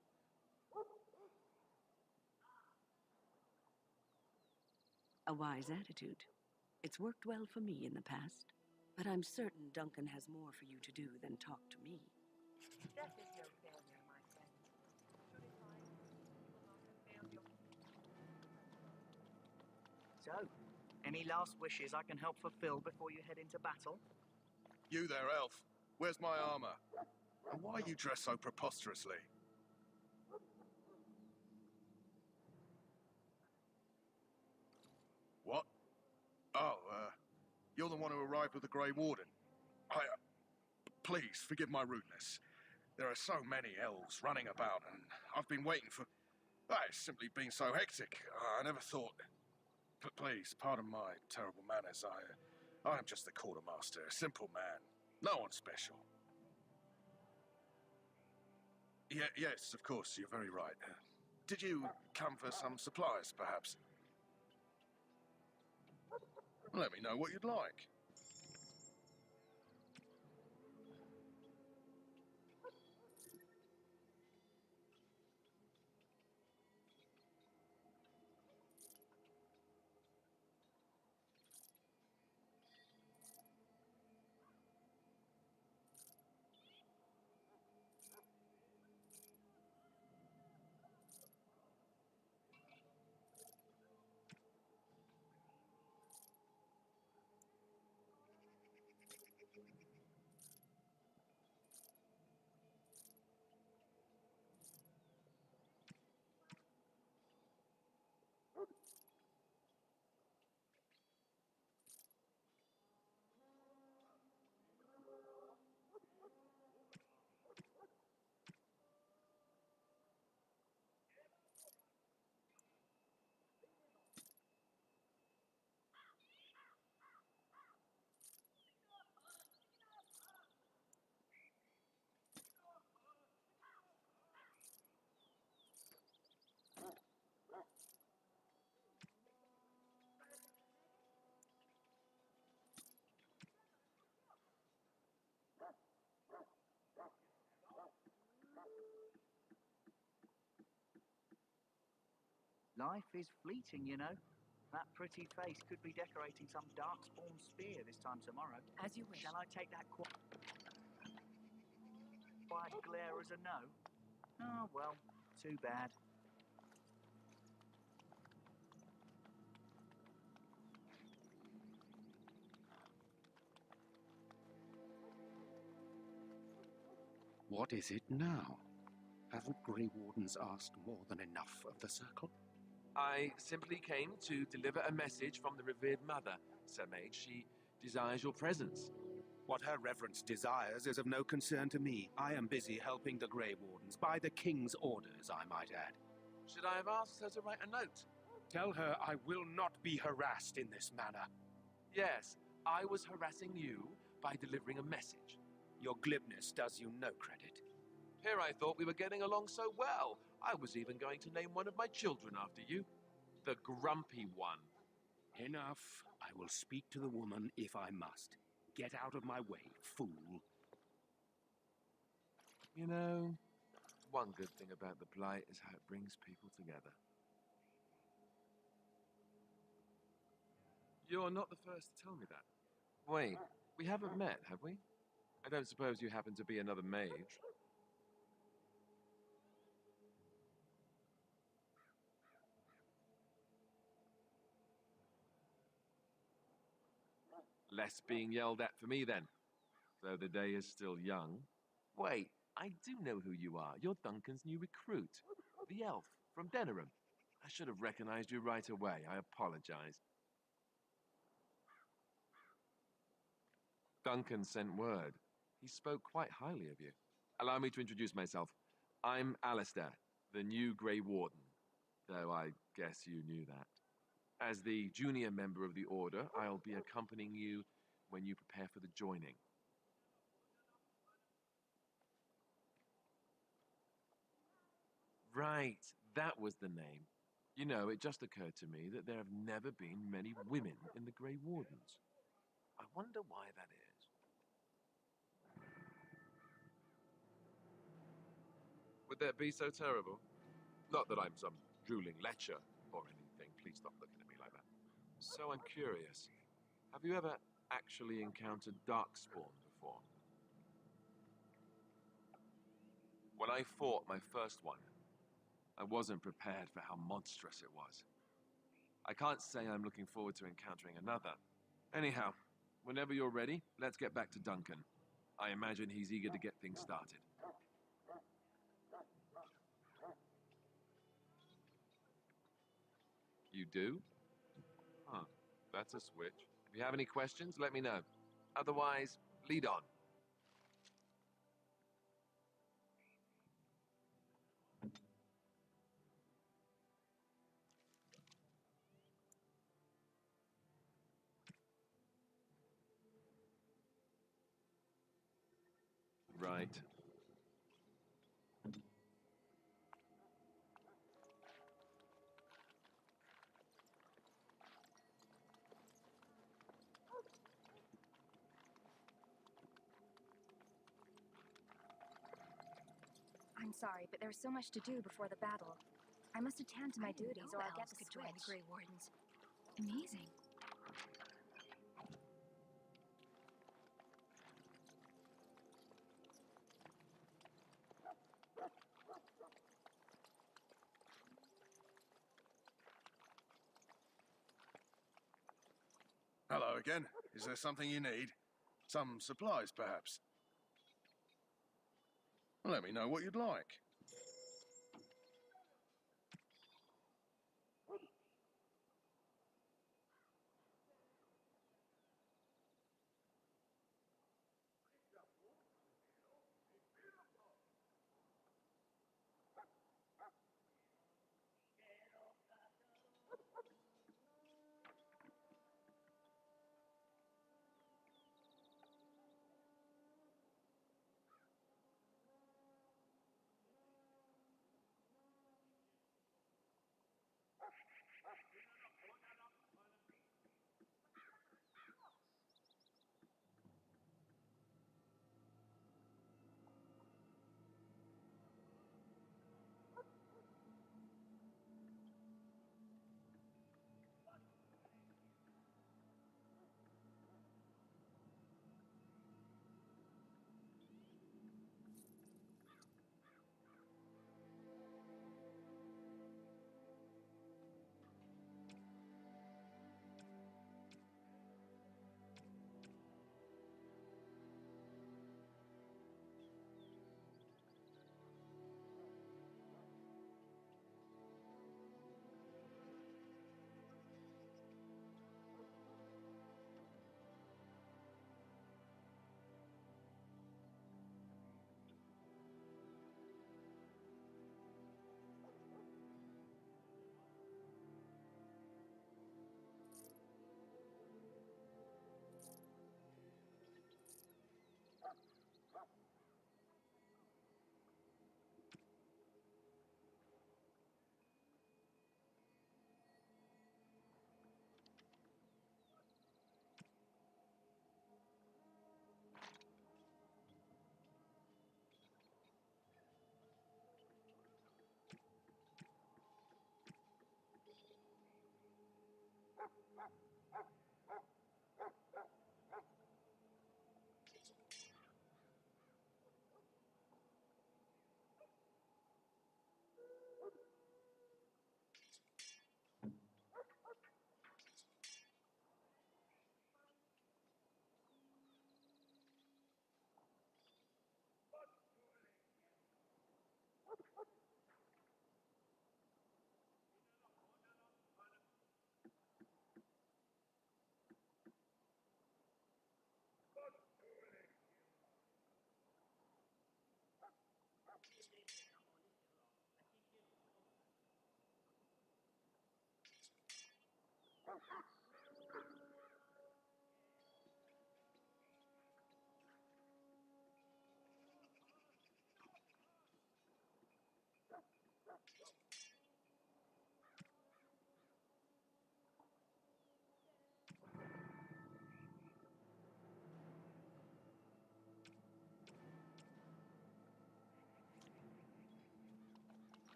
A wise attitude. It's worked well for me in the past, but I'm certain Duncan has more for you to do than talk to me. Death is no failure, my friend. Should it find you will not have failed your... So, any last wishes I can help fulfill before you head into battle? You there, elf. Where's my armor? And why are you dressed so preposterously? What? Oh, you're the one who arrived with the Grey Warden. Please, forgive my rudeness. There are so many elves running about, and I've been waiting for... It's simply been so hectic. I never thought... Please, pardon my terrible manners. I'm just the quartermaster, a simple man. No one special. Yes, of course, you're very right. Did you come for some supplies, perhaps? Let me know what you'd like. Life is fleeting, you know. That pretty face could be decorating some darkspawn spear this time tomorrow. As you wish. Shall I take that quiet glare as a no? Oh, well, too bad. What is it now? Haven't Grey Wardens asked more than enough of the Circle? I simply came to deliver a message from the revered mother, Sir Mage. She desires your presence. What her reverence desires is of no concern to me. I am busy helping the Grey Wardens, by the King's orders, I might add. Should I have asked her to write a note? Tell her I will not be harassed in this manner. Yes, I was harassing you by delivering a message. Your glibness does you no credit. Here I thought we were getting along so well. I was even going to name one of my children after you. The Grumpy One. Enough. I will speak to the woman if I must. Get out of my way, fool. You know, one good thing about the Blight is how it brings people together. You're not the first to tell me that. Wait, we haven't met, have we? I don't suppose you happen to be another mage? Less being yelled at for me, then. Though the day is still young. Wait, I do know who you are. You're Duncan's new recruit. The elf from Denerim. I should have recognized you right away. I apologize. Duncan sent word. He spoke quite highly of you. Allow me to introduce myself. I'm Alistair, the new Grey Warden. Though I guess you knew that. As the junior member of the Order, I'll be accompanying you when you prepare for the joining. Right, that was the name. You know, it just occurred to me that there have never been many women in the Grey Wardens. I wonder why that is. Would that be so terrible? Not that I'm some drooling lecher or anything. Please stop looking at me like that. So I'm curious. Have you ever actually encountered Darkspawn before? When I fought my first one, I wasn't prepared for how monstrous it was. I can't say I'm looking forward to encountering another. Anyhow, whenever you're ready, let's get back to Duncan. I imagine he's eager to get things started. You do? Huh, that's a switch. If you have any questions, let me know. Otherwise, lead on. Right. I'm sorry, but there's so much to do before the battle. I must attend to my duties or I'll get the could join the switch. Grey Wardens. Amazing. Hello again. Is there something you need? Some supplies, perhaps? Let me know what you'd like.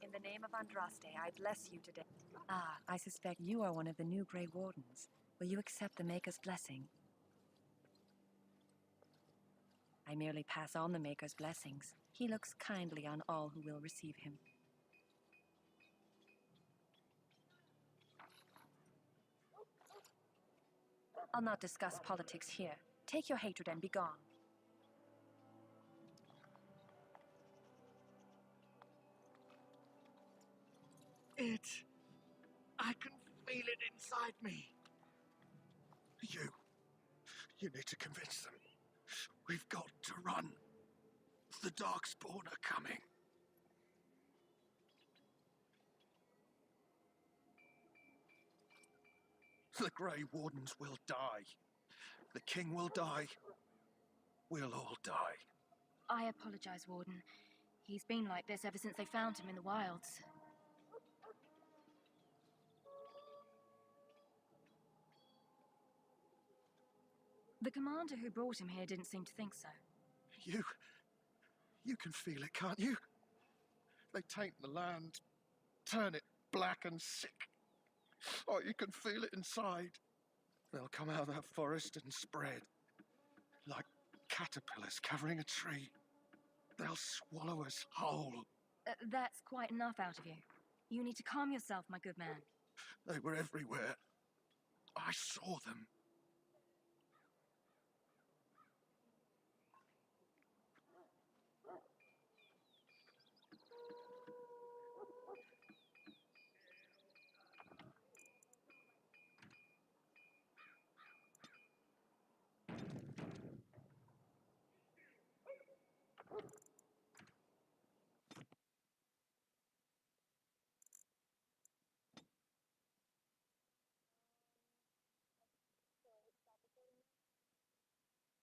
In the name of Andraste, I bless you today. Ah, I suspect you are one of the new Grey Wardens. Will you accept the Maker's blessing? I merely pass on the Maker's blessings. He looks kindly on all who will receive him. I'll not discuss politics here. Take your hatred and be gone. I can feel it inside me. You need to convince them. We've got to run. The Darkspawn are coming. The Grey Wardens will die. The King will die. We'll all die. I apologize, Warden. He's been like this ever since they found him in the wilds. The commander who brought him here didn't seem to think so. You can feel it, can't you? They taint the land, turn it black and sick. Oh, you can feel it inside. They'll come out of that forest and spread, like caterpillars covering a tree. They'll swallow us whole. That's quite enough out of you. You need to calm yourself, my good man. They were everywhere. I saw them.